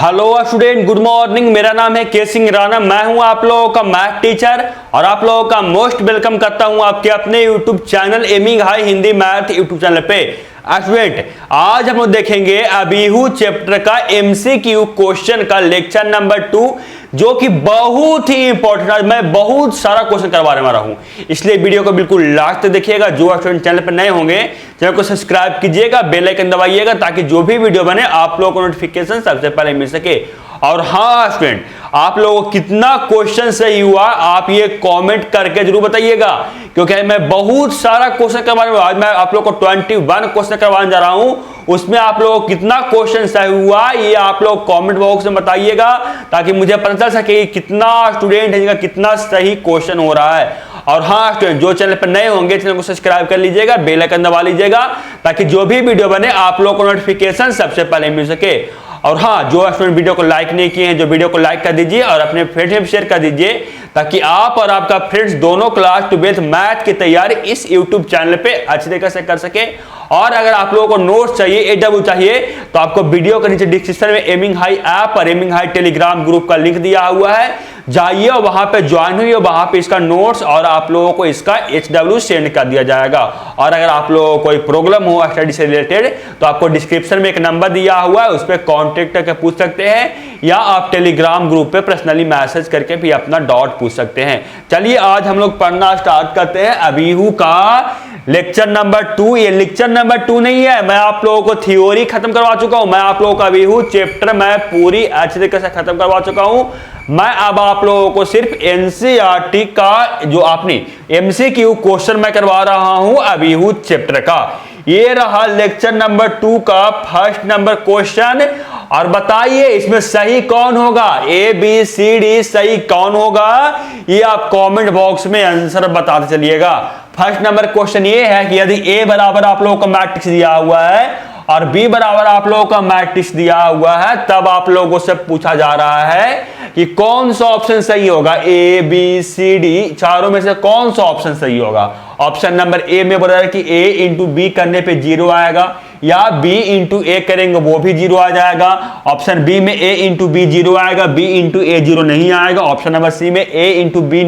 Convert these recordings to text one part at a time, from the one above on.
Hello student, good morning. मेरा नाम है के सिंह राणा। मैं हूं आप लोगों का मैथ टीचर और आप लोगों का मोस्ट वेलकम करता हूं आपके अपने YouTube channel aiming high Hindi math YouTube channel पे। स्टूडेंट, आज हम लोग देखेंगे अबीहू चैप्टर का एमसीक्यू क्वेश्चन का लेक्चर नंबर 2, जो कि बहुत ही इंपॉर्टेंट है। मैं बहुत सारा क्वेश्चन करवाने वाला हूं, इसलिए वीडियो को बिल्कुल लास्ट तक देखिएगा। जो स्टूडेंट चैनल पर नए होंगे, चैनल को सब्सक्राइब कीजिएगा, बेल आइकन दबाइएगा, ताकि जो भी वीडियो बने आप लोगों को नोटिफिकेशन सबसे पहले मिल सके। और हाँ स्टूडेंट, आप लोगों को कितना क्वेश्चन सही हुआ आप ये कमेंट करके जरूर बताइएगा, क्योंकि मैं बहुत सारा क्वेश्चन करवाने वाला। आज मैं आप लोगों को 21 क्वेश्चन करवाने जा रहा हूं। उसमें आप लोगों को कितना क्वेश्चन सही हुआ ये आप लोग कमेंट बॉक्स में बताइएगा, ताकि मुझे पता चल सके कितना स्टूडेंट है, कितना सही क्वेश्चन हो रहा है। और हाँ स्टूडेंट, जो चैनल पर नए होंगे चैनल को सब्सक्राइब कर लीजिएगा, बेल आइकन दबा लीजिएगा, ताकि जो भी वीडियो बने आप लोगों को नोटिफिकेशन सबसे पहले मिल सके। और हाँ, जो स्टूडेंट वीडियो को लाइक नहीं किए हैं, जो वीडियो को लाइक कर दीजिए और अपने फ्रेंड्स में शेयर कर दीजिए, ताकि आप और आपका फ्रेंड्स दोनों क्लास 12th मैथ की तैयारी इस यूट्यूब चैनल पे अच्छी तरीके से कर सके। और अगर आप लोगों को नोट्स चाहिए, एडब्ल्यू चाहिए, तो आपको वीडियो के नीचे डिस्क्रिप्शन में एमिंग हाई ऐप और एमिंग हाई टेलीग्राम ग्रुप का लिंक दिया हुआ है, जाइए और वहां पे ज्वाइन हुई, वहां पे इसका नोट्स और आप लोगों को इसका एचडब्ल्यू सेंड कर दिया जाएगा। और अगर आप लोगों को कोई प्रॉब्लम हो स्टडी से रिलेटेड, तो आपको डिस्क्रिप्शन में एक नंबर दिया हुआ है, उस पर कॉन्टेक्ट करके पूछ सकते हैं, या आप टेलीग्राम ग्रुप पे पर्सनली मैसेज करके भी अपना डाउट पूछ सकते हैं। चलिए आज हम लोग पढ़ना स्टार्ट करते हैं अबीहू का लेक्चर नंबर 2। ये लेक्चर नंबर 2 नहीं है, मैं आप लोगों को थ्योरी खत्म करवा चुका हूं। मैं आप लोगों का अबीहू चैप्टर मैं पूरी अच्छी तरीके से खत्म करवा चुका हूं। मैं अब आप लोगों को सिर्फ एनसीईआरटी का जो आपने एमसीक्यू क्वेश्चन मैं करवा रहा हूं अबीहू चैप्टर का। ये रहा लेक्चर नंबर 2 का फर्स्ट नंबर क्वेश्चन। और बताइए इसमें सही कौन होगा, ए बी सी डी सही कौन होगा, ये आप कमेंट बॉक्स में आंसर बताते चलिएगा। फर्स्ट नंबर क्वेश्चन ये है कि यदि ए बराबर आप लोगों को मैट्रिक्स दिया हुआ है और बी बराबर आप लोगों का मैट्रिक्स दिया हुआ है, तब आप लोगों से पूछा जा रहा है कि कौन सा ऑप्शन सही होगा। ए बी सी डी चारों में से कौन सा ऑप्शन सही होगा। ऑप्शन नंबर ए में बोल रहा है कि ए इंटू बी करने पे 0 आएगा, या बी इंटू ए करेंगे वो भी 0 आ जाएगा। ऑप्शन बी में ए इंटू बी 0 आएगा, बी इंटू ए 0 नहीं आएगा। ऑप्शन नंबर सी में ए इंटू बी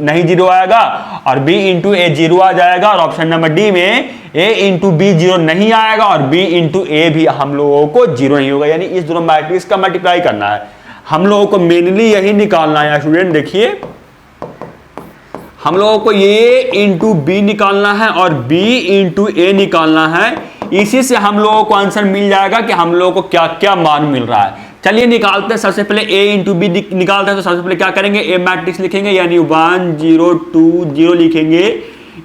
नहीं 0 आएगा और बी इंटू ए 0 आ जाएगा। और ऑप्शन नंबर डी में ए इंटू बी 0 नहीं आएगा और बी इंटू ए भी हम लोगों को 0 नहीं होगा। यानी इस दोनों मैट्रिक्स का मल्टीप्लाई करना है, हम लोगों को मेनली यही निकालना है। स्टूडेंट देखिए, हम लोगों को ए इंटू बी निकालना है और बी इंटू ए निकालना है। इसी से हम लोगों को आंसर मिल जाएगा कि हम लोगों को क्या क्या मान मिल रहा है। चलिए निकालते हैं। सबसे पहले ए इंटू बी निकालते हैं, तो सबसे पहले क्या करेंगे, ए मैट्रिक्स लिखेंगे यानी 1 0 2 0 लिखेंगे,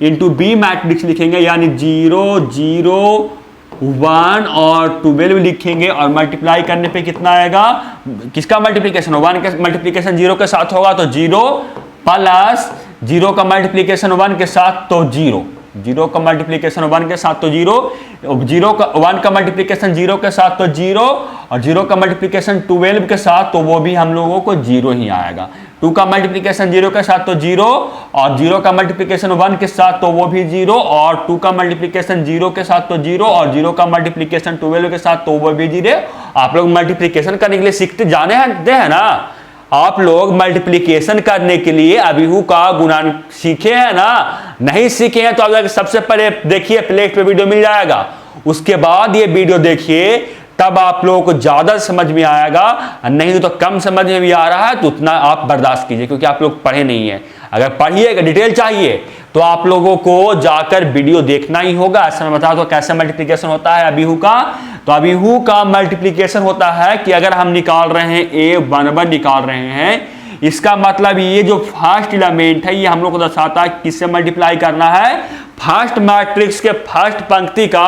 इंटू बी मैट्रिक्स लिखेंगे यानी 0 0 1 और 12 लिखेंगे। और मल्टीप्लाई करने पे कितना आएगा, किसका मल्टीप्लीकेशन, 1 का मल्टीप्लीकेशन 0 के साथ होगा तो 0 प्लस 0 का मल्टीप्लीकेशन 1 के साथ तो 0, 0 का मल्टीप्लीकेशन 1 के साथ तो 0, 0 का 1 का मल्टीप्लीकेशन 0 के साथ तो 0, और 0 का मल्टीप्लीकेशन 12 के साथ तो वो भी हम लोगों को 0 ही आएगा। 2 का मल्टीप्लीकेशन 0 के साथ तो 0, और 0 का मल्टीप्लीकेशन 1 के साथ तो वो भी 0, और 2 का मल्टीप्लीकेशन 0 के साथ तो 0, और 0 का मल्टीप्लीकेशन 12 के साथ तो वो भी 0। आप लोग मल्टीप्लीकेशन करने के लिए सीखते जाने हैं ना, आप लोग मल्टीप्लिकेशन करने के लिए अबीहू का गुणन सीखे हैं ना। नहीं सीखे हैं तो आप सबसे पहले देखिए, प्लेलिस्ट पे वीडियो मिल जाएगा, उसके बाद ये वीडियो देखिए, तब आप लोगों को ज्यादा समझ में आएगा। नहीं तो कम समझ में भी आ रहा है तो उतना आप बर्दाश्त कीजिए, क्योंकि आप लोग पढ़े नहीं है। अगर पढ़िएगा, डिटेल चाहिए, तो आप लोगों को जाकर वीडियो देखना ही होगा। ऐसा मैं बता दो कैसे मल्टीप्लिकेशन होता है अबीहू का। तो अबीहू का मल्टीप्लिकेशन होता है कि अगर हम निकाल रहे हैं ए 1 निकाल रहे हैं, इसका मतलब ये जो फर्स्ट एलिमेंट है ये हम लोग को दर्शाता है किससे मल्टीप्लाई करना है, फर्स्ट मैट्रिक्स के फर्स्ट पंक्ति का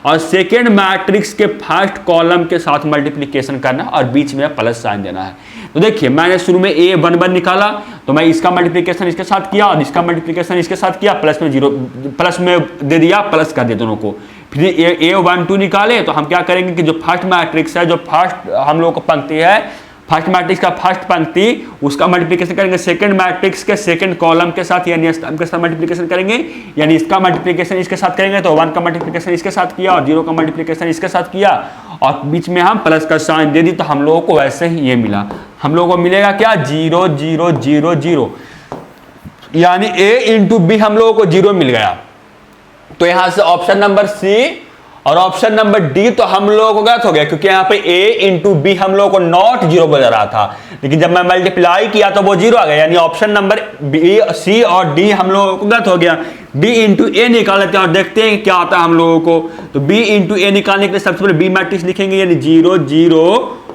और सेकेंड मैट्रिक्स के फर्स्ट कॉलम के साथ मल्टीप्लिकेशन करना और बीच में प्लस साइन देना है। तो देखिए, मैंने शुरू में ए 1 निकाला, तो मैं इसका मल्टीप्लिकेशन इसके साथ किया और इसका मल्टीप्लिकेशन इसके साथ किया, प्लस में 0 प्लस में दे दिया, प्लस कर दिया दोनों को। फिर ए 1 2 निकाले, तो हम क्या करेंगे कि जो फर्स्ट मैट्रिक्स है, जो फर्स्ट हम लोग को पंक्ति है, फर्स्ट मैट्रिक्स का फर्स्ट पंक्ति उसका मल्टीप्लिकेशन करेंगे सेकंड मैट्रिक्स के सेकंड कॉलम के साथ, यानी स्तंभ के साथ मल्टीप्लिकेशन करेंगे, यानी इसका मल्टीप्लिकेशन इसके साथ करेंगे तो 1 का मल्टीप्लिकेशन इसके साथ किया और 0 का मल्टीप्लिकेशन इसके साथ किया और बीच में हम प्लस का साइन दे दी, तो हम लोगों को वैसे ही ये मिला। हम लोगों को मिलेगा क्या 0 0 0 0, यानी a इंटू बी हम लोगों को 0 मिल गया। तो यहां से ऑप्शन नंबर सी और ऑप्शन नंबर डी तो हम लोगों को गलत हो गया, क्योंकि यहाँ पे a इंटू बी हम लोगों को नॉट 0 बोल रहा था, लेकिन जब मैं मल्टीप्लाई किया तो वो 0 आ गया, यानी ऑप्शन नंबर बी, सी और डी हम लोगों को गलत हो गया। b इंटू ए निकाल लेते हैं और देखते हैं क्या आता है हम लोगों को। तो b इंटू ए निकालने के लिए सबसे पहले बी मैट्रिक्स लिखेंगे, यानी 0 0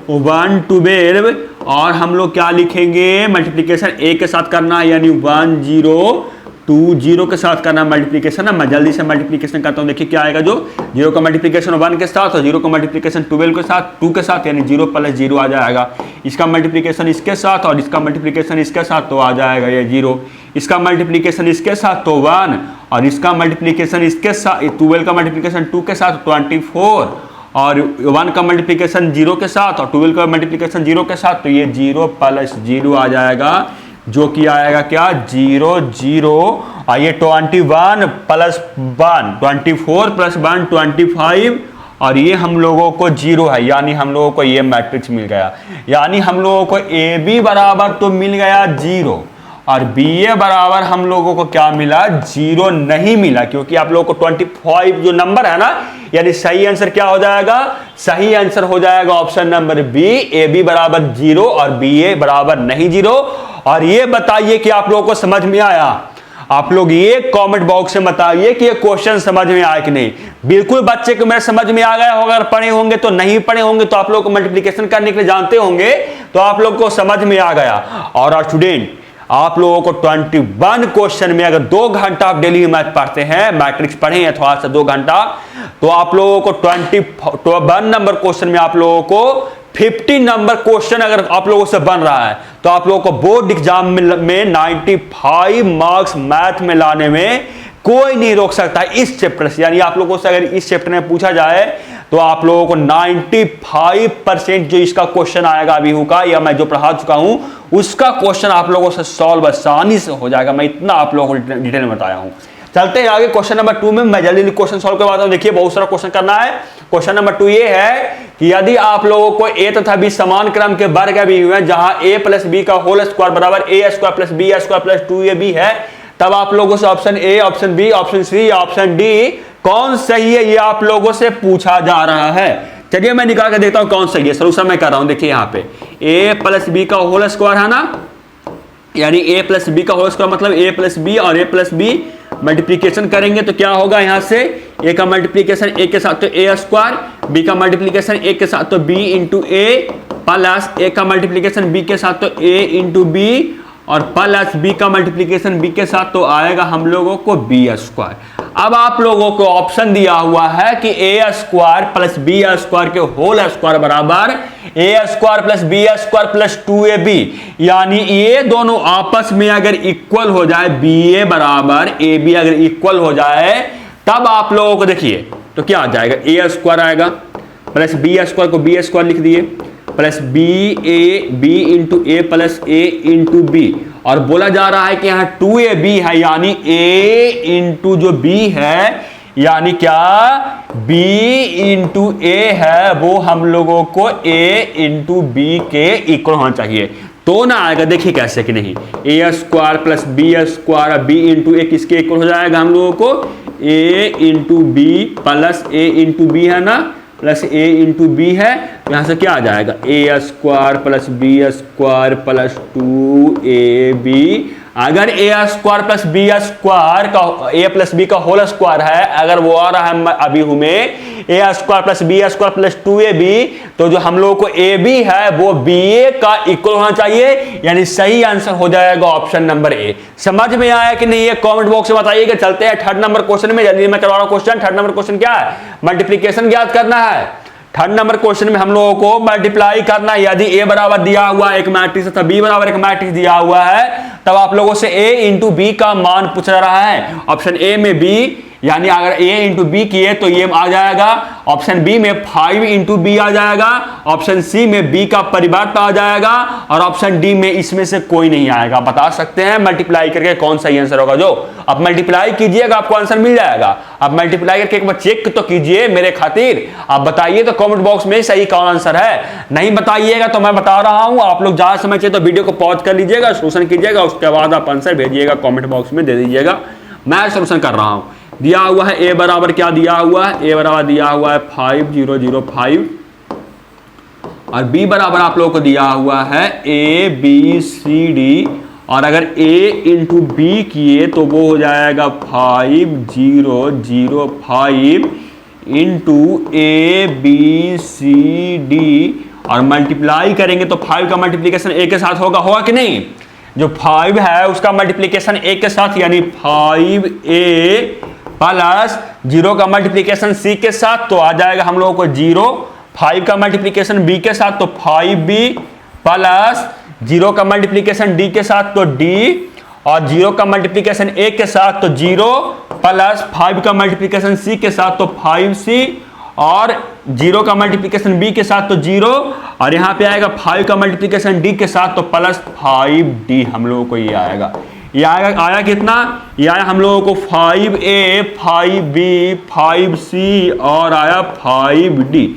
1 12 और हम लोग क्या लिखेंगे मल्टीप्लीकेशन a के साथ करना है, यानी 1 0 2 0 के साथ करना मल्टीप्लिकेशन है। मैं जल्दी से मल्टीप्लिकेशन करता हूं, देखिए क्या आएगा। जो 0 का मल्टीप्लिकेशन 1 के साथ और 0 का मल्टीप्लिकेशन 12 के साथ 2 के साथ, यानी 0 प्लस 0 आ जाएगा। इसका मल्टीप्लिकेशन इसके साथ और इसका मल्टीप्लिकेशन इसके साथ तो आ जाएगा ये 0। इसका मल्टीप्लिकेशन इसके साथ तो 1 और इसका मल्टीप्लिकेशन इसके साथ 12 का मल्टीप्लिकेशन 2 के साथ 24 और 1 का मल्टीप्लिकेशन 0 के साथ और 12 का मल्टीप्लिकेशन 0 के साथ, तो ये 0 प्लस 0 आ जाएगा, जो कि आएगा क्या 0 0 और ये 21 प्लस 1 24 प्लस 1 25 और ये हम लोगों को 0 है, यानी हम लोगों को ये मैट्रिक्स मिल गया। यानी हम लोगों को ए बी बराबर तो मिल गया 0 और बी ए बराबर हम लोगों को क्या मिला 0 नहीं मिला, क्योंकि आप लोगों को 25 जो नंबर है ना, यानी सही आंसर क्या हो जाएगा, सही आंसर हो जाएगा option number B, A B बराबर 0 और बी ए बराबर नहीं 0। और ये बताइए कि आप लोगों को समझ में आया। आप लोग ये कमेंट बॉक्स में बताइए कि ये क्वेश्चन समझ में आया कि नहीं। बिल्कुल बच्चे को मेरे समझ में आ गया होगा, अगर पढ़े होंगे तो, नहीं पढ़े होंगे तो आप लोग को मल्टीप्लिकेशन करने के लिए जानते होंगे तो आप लोग को समझ में आ गया। और स्टूडेंट आप लोगों को 21 क्वेश्चन में अगर 2 घंटा आप डेली मैथ पढ़ते हैं, मैट्रिक्स पढ़े हैं थोड़ा सा 2 घंटा, तो आप लोगों को 21 नंबर क्वेश्चन में आप लोगों को 50 नंबर क्वेश्चन अगर आप लोगों से बन रहा है तो आप लोगों को बोर्ड एग्जाम में 95 मार्क्स मैथ में लाने में कोई नहीं रोक सकता इस चैप्टर से। यानी आप लोगों से अगर इस चैप्टर में पूछा जाए तो आप लोगों को 95% जो इसका क्वेश्चन आएगा अभी का, या मैं जो पढ़ा चुका हूं उसका क्वेश्चन आप लोगों से सॉल्व आसानी से हो जाएगा। मैं इतना आप लोगों को डिटेल में बताया हूं। चलते हैं आगे क्वेश्चन नंबर 2 में। मैं जल्दी क्वेश्चन सॉल्व करवाता हूं। देखिए बहुत सारा क्वेश्चन करना है। क्वेश्चन नंबर 2 ये है कि यदि आप लोगों को a तथा b समान क्रम के वर्ग भी हुए, जहां a प्लस बी का होल स्क्वायर बराबर a square plus b square plus 2ab है, तब आप लोगों से option A, option B, option C या ऑप्शन डी कौन सही है, ये आप लोगों से पूछा जा रहा है। चलिए मैं निकाल कर देखता हूं कौन सही है। सॉल्यूशन मैं कर रहा हूं। देखिए यहाँ पे a प्लस बी का होल स्क्वायर है ना, यानी a प्लस बी का होल स्क्वायर मतलब a प्लस बी और a प्लस बी मल्टीप्लीकेशन करेंगे तो क्या होगा, यहां से a का मल्टीप्लीकेशन a के साथ तो a स्क्वायर, b का मल्टीप्लीकेशन a के साथ तो b into a plus a का मल्टीप्लीकेशन b के साथ तो a इंटू b और प्लस b का मल्टीप्लीकेशन b के साथ तो आएगा हम लोगों को b स्क्वायर। अब आप लोगों को ऑप्शन दिया हुआ है कि a square plus b square के होल स्क्वायर बराबर a square plus b square plus 2ab, यानी ये दोनों आपस में अगर इक्वल हो जाए, ba बराबर ab अगर इक्वल हो जाए, तब आप लोगों को देखिए तो क्या आ जाएगा, a स्क्वायर आएगा प्लस b स्क्वायर को b स्क्वायर लिख दिए plus b into A plus a into B, और बोला जा रहा है कि यहाँ 2ab है, यानी a इंटू जो b है, यानी क्या b इंटू a है, वो हम लोगों को a इंटू बी के इक्वल होना चाहिए तो ना आएगा। देखिए कैसे कि नहीं, a square plus b square b into a किसके इक्वल हो जाएगा हम लोगों को, a into b plus a into b है ना, प्लस a इंटू बी है, यहां से क्या आ जाएगा a square plus b square plus 2ab। अगर a square plus b square का a प्लस b का होल स्क्वायर है, अगर वो आ रहा है अभी हमें a square plus b square plus 2ab, तो जो हम लोगों को ab है वो ba का इक्वल होना चाहिए, यानी सही आंसर हो जाएगा ऑप्शन नंबर ए। समझ में आया कि नहीं, ये कमेंट बॉक्स में बताइएगा। चलते हैं 3rd नंबर क्वेश्चन में। जल्दी मैं करवा रहा हूं क्वेश्चन। 3rd नंबर क्वेश्चन क्या है, मल्टीप्लीकेशन ज्ञात करना है। 3rd नंबर क्वेश्चन में हम लोगों को मल्टीप्लाई करना है। यदि a बराबर दिया हुआ एक मैट्रिक्स तथा b बराबर एक मैट्रिक्स दिया हुआ है, तब आप लोगों से a इंटू बी का मान पूछा जा रहा है। ऑप्शन ए में b, यानी अगर a इंटू बी किए तो ये आ जाएगा ऑप्शन बी में 5 इंटू बी आ जाएगा, ऑप्शन सी में b का परिवर्त आ जाएगा और ऑप्शन डी में इसमें से कोई नहीं आएगा। बता सकते हैं मल्टीप्लाई करके कौन सा आंसर होगा? जो अब मल्टीप्लाई कीजिएगा आपको आंसर मिल जाएगा। अब मल्टीप्लाई करके एक बार चेक तो कीजिए मेरे खातिर, आप बताइए तो कमेंट बॉक्स में सही कौन आंसर है। नहीं बताइएगा तो मैं बता रहा हूं, आप लोग ज्यादा समझ चाहिए तो वीडियो को पॉज कर लीजिएगा, सोल्यूशन कीजिएगा, उसके बाद आप आंसर भेजिएगा कमेंट बॉक्स में दे दीजिएगा। मैं सोल्यूशन कर रहा हूं। दिया हुआ है ए बराबर क्या दिया हुआ है? ए बराबर दिया हुआ है 5005 और बी बराबर आप लोगों को दिया हुआ है ABCD और अगर a इंटू बी किए तो वो हो जाएगा 5005 इंटू ABCD और मल्टीप्लाई करेंगे तो 5 का मल्टीप्लीकेशन a के साथ होगा कि नहीं? जो 5 है उसका मल्टीप्लीकेशन a के साथ यानी 5a प्लस 0 का मल्टीप्लीकेशन c के साथ तो आ जाएगा हम लोगों को 0, 5 का मल्टीप्लीकेशन b के साथ तो 5b प्लस 0 का मल्टीप्लीकेशन d के साथ तो d और 0 का मल्टीप्लीकेशन a के साथ तो 0 प्लस 5 का मल्टीप्लीकेशन c के साथ तो 5c और 0 का मल्टीप्लीकेशन b के साथ तो 0 और यहाँ पे आएगा 5 का मल्टीप्लीकेशन d के साथ तो प्लस 5d हम लोगों को ये आएगा। ये आया कितना? ये आया हम लोगों को 5a 5b 5c और आया 5d।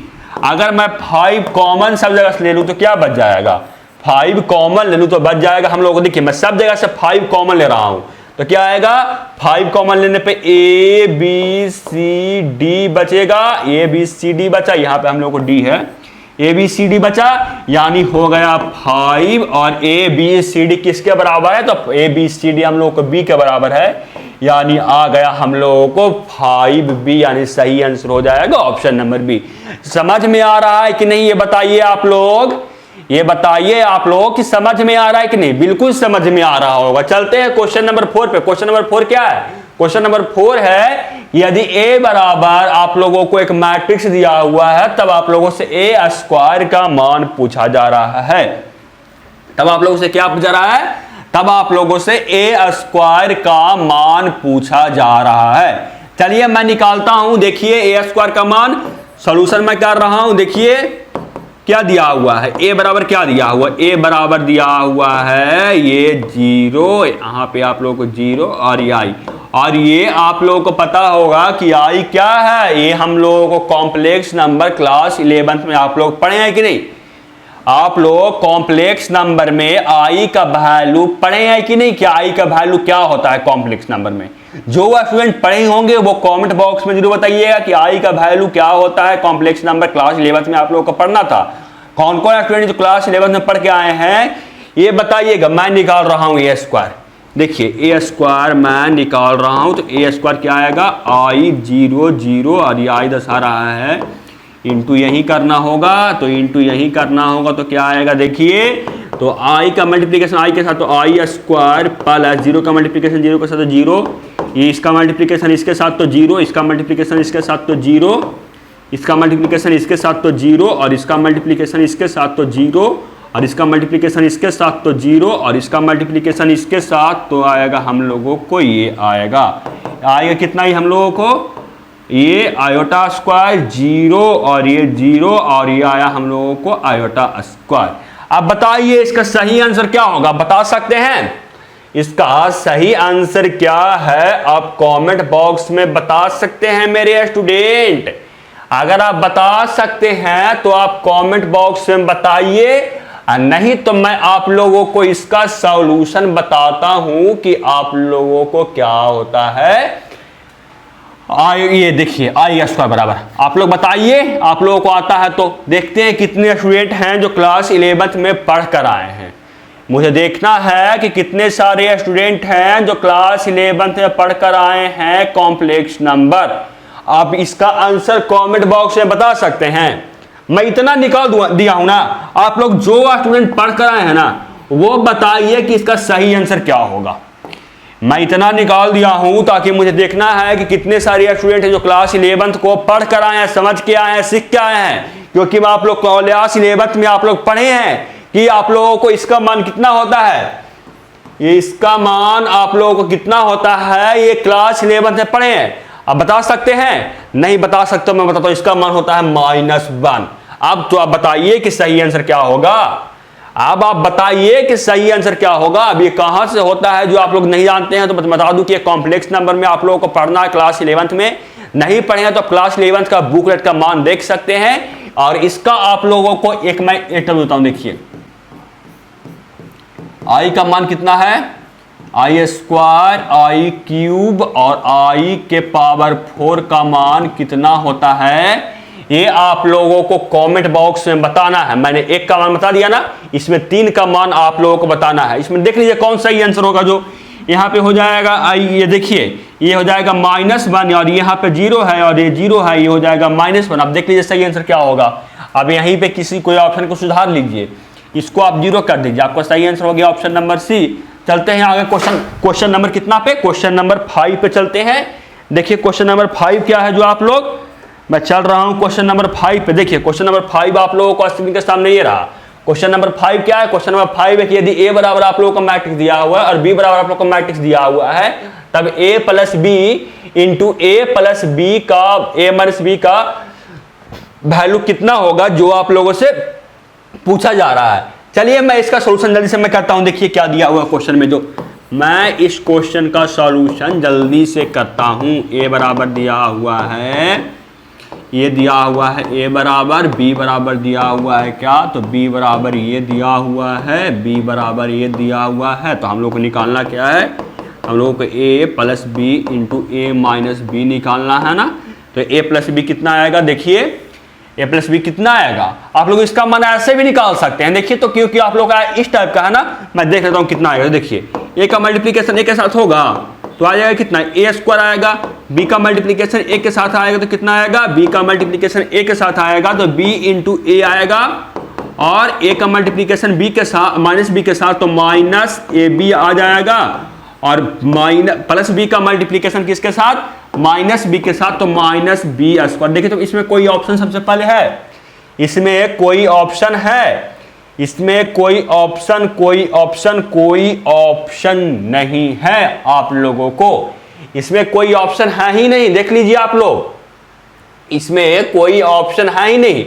अगर मैं 5 कॉमन सब जगह से ले लूँ तो क्या बच जाएगा? 5 कॉमन ले लूँ तो बच जाएगा हम लोगों को, देखिए मैं सब जगह से 5 कॉमन ले रहा हूँ तो क्या आएगा? 5 कॉमन लेने पे A B C D बचेगा, A B C D बचा, यहाँ पे हम लोग को D है, A B C D बचा यानी हो गया 5 और A B C D किसके बराबर है? तो A B C D हम लोग को B के बराबर है यानी आ गया हम लोगों को 5B यानी सही आंसर हो जाएगा ऑप्शन नंबर बी। समझ में आ रहा है कि नहीं ये बताइए आप लोग, ये बताइए आप लोग कि समझ में आ रहा है कि नहीं? बिल्कुल समझ में आ रहा होगा। चलते हैं क्वेश्चन नंबर 4 पे। क्वेश्चन नंबर 4 क्या है? क्वेश्चन नंबर 4 है यदि a बराबर आप लोगों को एक मैट्रिक्स दिया हुआ है तब आप लोगों से a स्क्वायर का मान पूछा जा रहा है। तब आप लोगों से क्या पूछा रहा है? तब आप लोगों से a स्क्वायर का मान पूछा जा रहा है। चलिए मैं निकालता हूं, देखिए a स्क्वायर का मान सॉल्यूशन मैं कर रहा हूं। देखिए क्या दिया हुआ है? a बराबर क्या दिया हुआ? a बराबर दिया हुआ है ये 0, यहाँ पे आप लोगों को 0 और ये i और ये आप लोगों को पता होगा कि i क्या है? ये हम लोगों को कॉम्प्लेक्स नंबर क्लास 11th में आप लोग पढ़े हैं कि नहीं? आप लोग कॉम्प्लेक्स नंबर में i का वैल्यू पढ़े हैं कि नहीं? क्या i का वैल्यू क्या होता है कॉम्प्लेक्स नंबर में? जो स्टूडेंट पढ़े होंगे वो कमेंट बॉक्स में जरूर बताइएगा कि i का वैल्यू क्या होता है कॉम्प्लेक्स नंबर क्लास 11th में आप लोगों को पढ़ना था। कौन कौन स्टूडेंट जो क्लास 11th में पढ़ के आए हैं ये बताइएगा। मैं निकाल रहा हूं a स्क्वायर, देखिए a स्क्वायर मैं निकाल रहा हूं तो a स्क्वायर क्या आएगा? i 0 0 और ये i दर्शा रहा है इंटू यही करना होगा तो इंटू यही करना होगा तो क्या आएगा? देखिए तो i का मल्टीप्लीकेशन i के साथ तो i स्क्वायर प्लस 0 का मल्टीप्लीकेशन 0 के साथ तो 0, ये इसका मल्टीप्लीकेशन इसके साथ तो 0, इसका मल्टीप्लीकेशन इसके साथ तो 0, इसका मल्टीप्लीकेशन इसके साथ तो 0 और इसका मल्टीप्लीकेशन इसके साथ तो 0 और इसका मल्टीप्लीकेशन इसके साथ तो 0 और इसका मल्टीप्लीकेशन इसके साथ तो आएगा हम लोगों को ये आएगा कितना ही हम लोगों को? ये आयोटा स्क्वायर 0 और ये 0 और ये आया हम लोगों को आयोटा स्क्वायर। अब बताइए इसका सही आंसर क्या होगा? बता सकते हैं इसका सही आंसर क्या है? आप कमेंट बॉक्स में बता सकते हैं मेरे स्टूडेंट। अगर आप बता सकते हैं तो आप कमेंट बॉक्स में बताइए, नहीं तो मैं आप लोगों को इसका सॉल्यूशन बताता हूं कि आप लोगों को क्या होता है। ये देखिए i स्क्वायर बराबर, आप लोग बताइए आप लोगों को आता है तो। देखते हैं कितने स्टूडेंट हैं जो क्लास 11th में पढ़ कर आए हैं। मुझे देखना है कि कितने सारे स्टूडेंट हैं जो क्लास 11th में पढ़ कर आए हैं कॉम्प्लेक्स नंबर। आप इसका आंसर कमेंट बॉक्स में बता सकते हैं। मैं इतना निकाल दिया हूं ना, आप लोग जो स्टूडेंट पढ़ कर आए हैं ना वो बताइए कि इसका सही आंसर क्या होगा। मैं इतना निकाल दिया हूं ताकि मुझे देखना है कि कितने सारे स्टूडेंट हैं जो क्लास 11th को पढ़ कर आए हैं, समझ के आए हैं, सीख के आए हैं। क्योंकि आप लोग क्लास 11th में आप लोग पढ़े हैं कि आप लोगों को इसका मान कितना होता है, ये इसका मान आप लोगों को कितना होता है, ये क्लास 11th में पढ़े हैं। अब बता सकते हैं? नहीं बता सकते, मैं बताता हूं, इसका मान होता है -1। अब तो आप बताइए कि सही आंसर क्या होगा। अब आप बताइए कि सही आंसर क्या होगा। अब ये कहां से होता है जो आप लोग नहीं जानते हैं, तो बता दूं कि कॉम्प्लेक्स नंबर में आप लोगों को पढ़ना है क्लास 11th में। नहीं पढ़े तो क्लास 11th का बुकलेट का मान देख सकते हैं। और इसका आप लोगों को एक मैं एक टर्म देता हूं, देखिए आई का मान कितना है, i², i³ और i के पावर 4 का मान कितना होता है, ये आप लोगों को कमेंट बॉक्स में बताना है। मैंने एक का मान बता दिया ना, इसमें 3 का मान आप लोगों को बताना है। इसमें देख लीजिए कौन सही आंसर होगा। जो यहाँ पे हो जाएगा ये देखिए, ये हो जाएगा -1 और यहाँ पे 0 है और ये 0 है, ये हो जाएगा -1। अब देख लीजिए सही आंसर क्या होगा। अब यहीं पे किसी कोई ऑप्शन को सुधार लीजिए, इसको आप 0 कर दीजिए, आपका सही आंसर हो गया ऑप्शन नंबर सी। चलते हैं आगे क्वेश्चन नंबर कितना पे, क्वेश्चन नंबर 5 पे चलते हैं। देखिए क्वेश्चन नंबर 5 क्या है, जो आप लोग, मैं चल रहा हूं क्वेश्चन नंबर 5 पे। देखिए क्वेश्चन नंबर 5 आप लोगों को स्क्रीन के सामने ये रहा। क्वेश्चन नंबर 5 क्या है, क्वेश्चन नंबर 5 है कि यदि a बराबर आप लोगों को मैट्रिक्स दिया हुआ है और b बराबर आप लोगों को मैट्रिक्स दिया हुआ है, तब a plus b into a plus b का a माइनस b का वैल्यू कितना होगा, जो आप लोगों से पूछा जा रहा है। चलिए मैं इसका सोल्यूशन जल्दी से मैं करता हूं। देखिए क्या दिया हुआ क्वेश्चन में, जो मैं इस क्वेश्चन का सॉल्यूशन जल्दी से करता हूं। a बराबर दिया हुआ है, ये दिया हुआ है a बराबर, b बराबर दिया हुआ है क्या, तो b बराबर ये दिया हुआ है, b बराबर ये दिया हुआ है। तो हम लोग को निकालना क्या है, हम लोगों को a plus B into a minus B निकालना है ना। तो a प्लस बी कितना आएगा, देखिए a प्लस बी कितना आएगा। आप लोग इसका मान ऐसे भी निकाल सकते हैं, देखिए तो क्योंकि आप लोग का इस टाइप का है ना, मैं देख लेता हूँ कितना आएगा। देखिए a का मल्टीप्लीकेशन a के साथ होगा तो आ जाएगा कितना, a² आएगा। b का मल्टीप्लीकेशन a के साथ आएगा तो कितना आएगा, b का मल्टीप्लीकेशन a के साथ आएगा तो b इंटू a आएगा। और a का मल्टीप्लीकेशन b के साथ माइनस b के साथ तो माइनस ab आ जाएगा। और प्लस b का मल्टीप्लीकेशन किसके साथ, माइनस b के साथ तो माइनस b²। देखिए तो इसमें कोई ऑप्शन सबसे पहले है, इसमें कोई ऑप्शन है, इसमें कोई ऑप्शन नहीं है आप लोगों को, इसमें कोई ऑप्शन है ही नहीं। देख लीजिए आप लोग, इसमें कोई ऑप्शन है ही नहीं,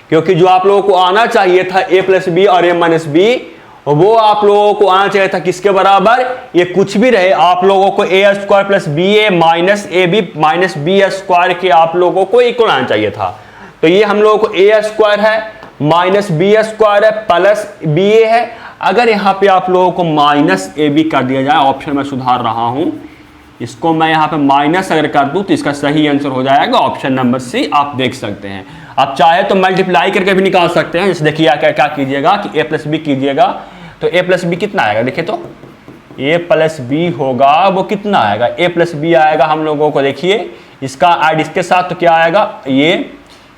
क्योंकि जो आप लोगों को आना चाहिए था a प्लस बी और a माइनस बी, वो आप लोगों को आना चाहिए था किसके बराबर, ये कुछ भी रहे, आप लोगों को a² plus B A minus A B minus b² के आप लोगों को इक्वल आना चाहिए था। तो ये हम लोगों को a² है माइनस b² है प्लस ba है। अगर यहाँ पे आप लोगों को माइनस ab कर दिया जाए, ऑप्शन में सुधार रहा हूं, इसको मैं यहाँ पे माइनस अगर कर दूं तो इसका सही आंसर हो जाएगा ऑप्शन नंबर सी। आप देख सकते हैं, आप चाहे तो मल्टीप्लाई करके भी निकाल सकते हैं। जैसे देखिए क्या कीजिएगा कि a प्लस बी कीजिएगा तो a प्लस बी कितना आएगा, देखिए तो a प्लस बी होगा वो कितना आएगा, a प्लस बी आएगा हम लोगों को। देखिए इसका ऐड इसके साथ तो क्या आएगा, ये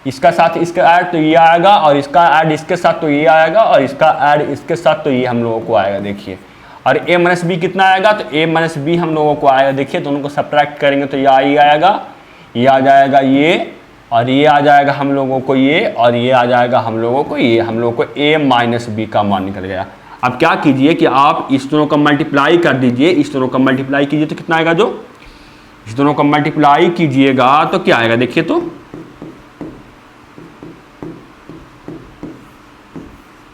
इसका साथ इसका ऐड तो ये आएगा, और इसका ऐड इसके साथ तो ये आएगा, और इसका ऐड इसके साथ तो ये हम लोगों को आएगा। देखिए और a माइनस बी कितना आएगा, तो a माइनस बी हम लोगों को आएगा। देखिए दोनों को सब्ट्रैक्ट करेंगे तो ये आएगा, ये आ जाएगा ये, और ये आ जाएगा हम लोगों को ये, और ये आ जाएगा हम लोगों को ये। हम लोगों को a माइनस बी का मान निकल गया। अब क्या कीजिए कि आप इस दोनों का मल्टीप्लाई कर दीजिए, इस दोनों का मल्टीप्लाई कीजिए तो कितना आएगा, जो इस दोनों का मल्टीप्लाई कीजिएगा तो क्या आएगा, देखिए तो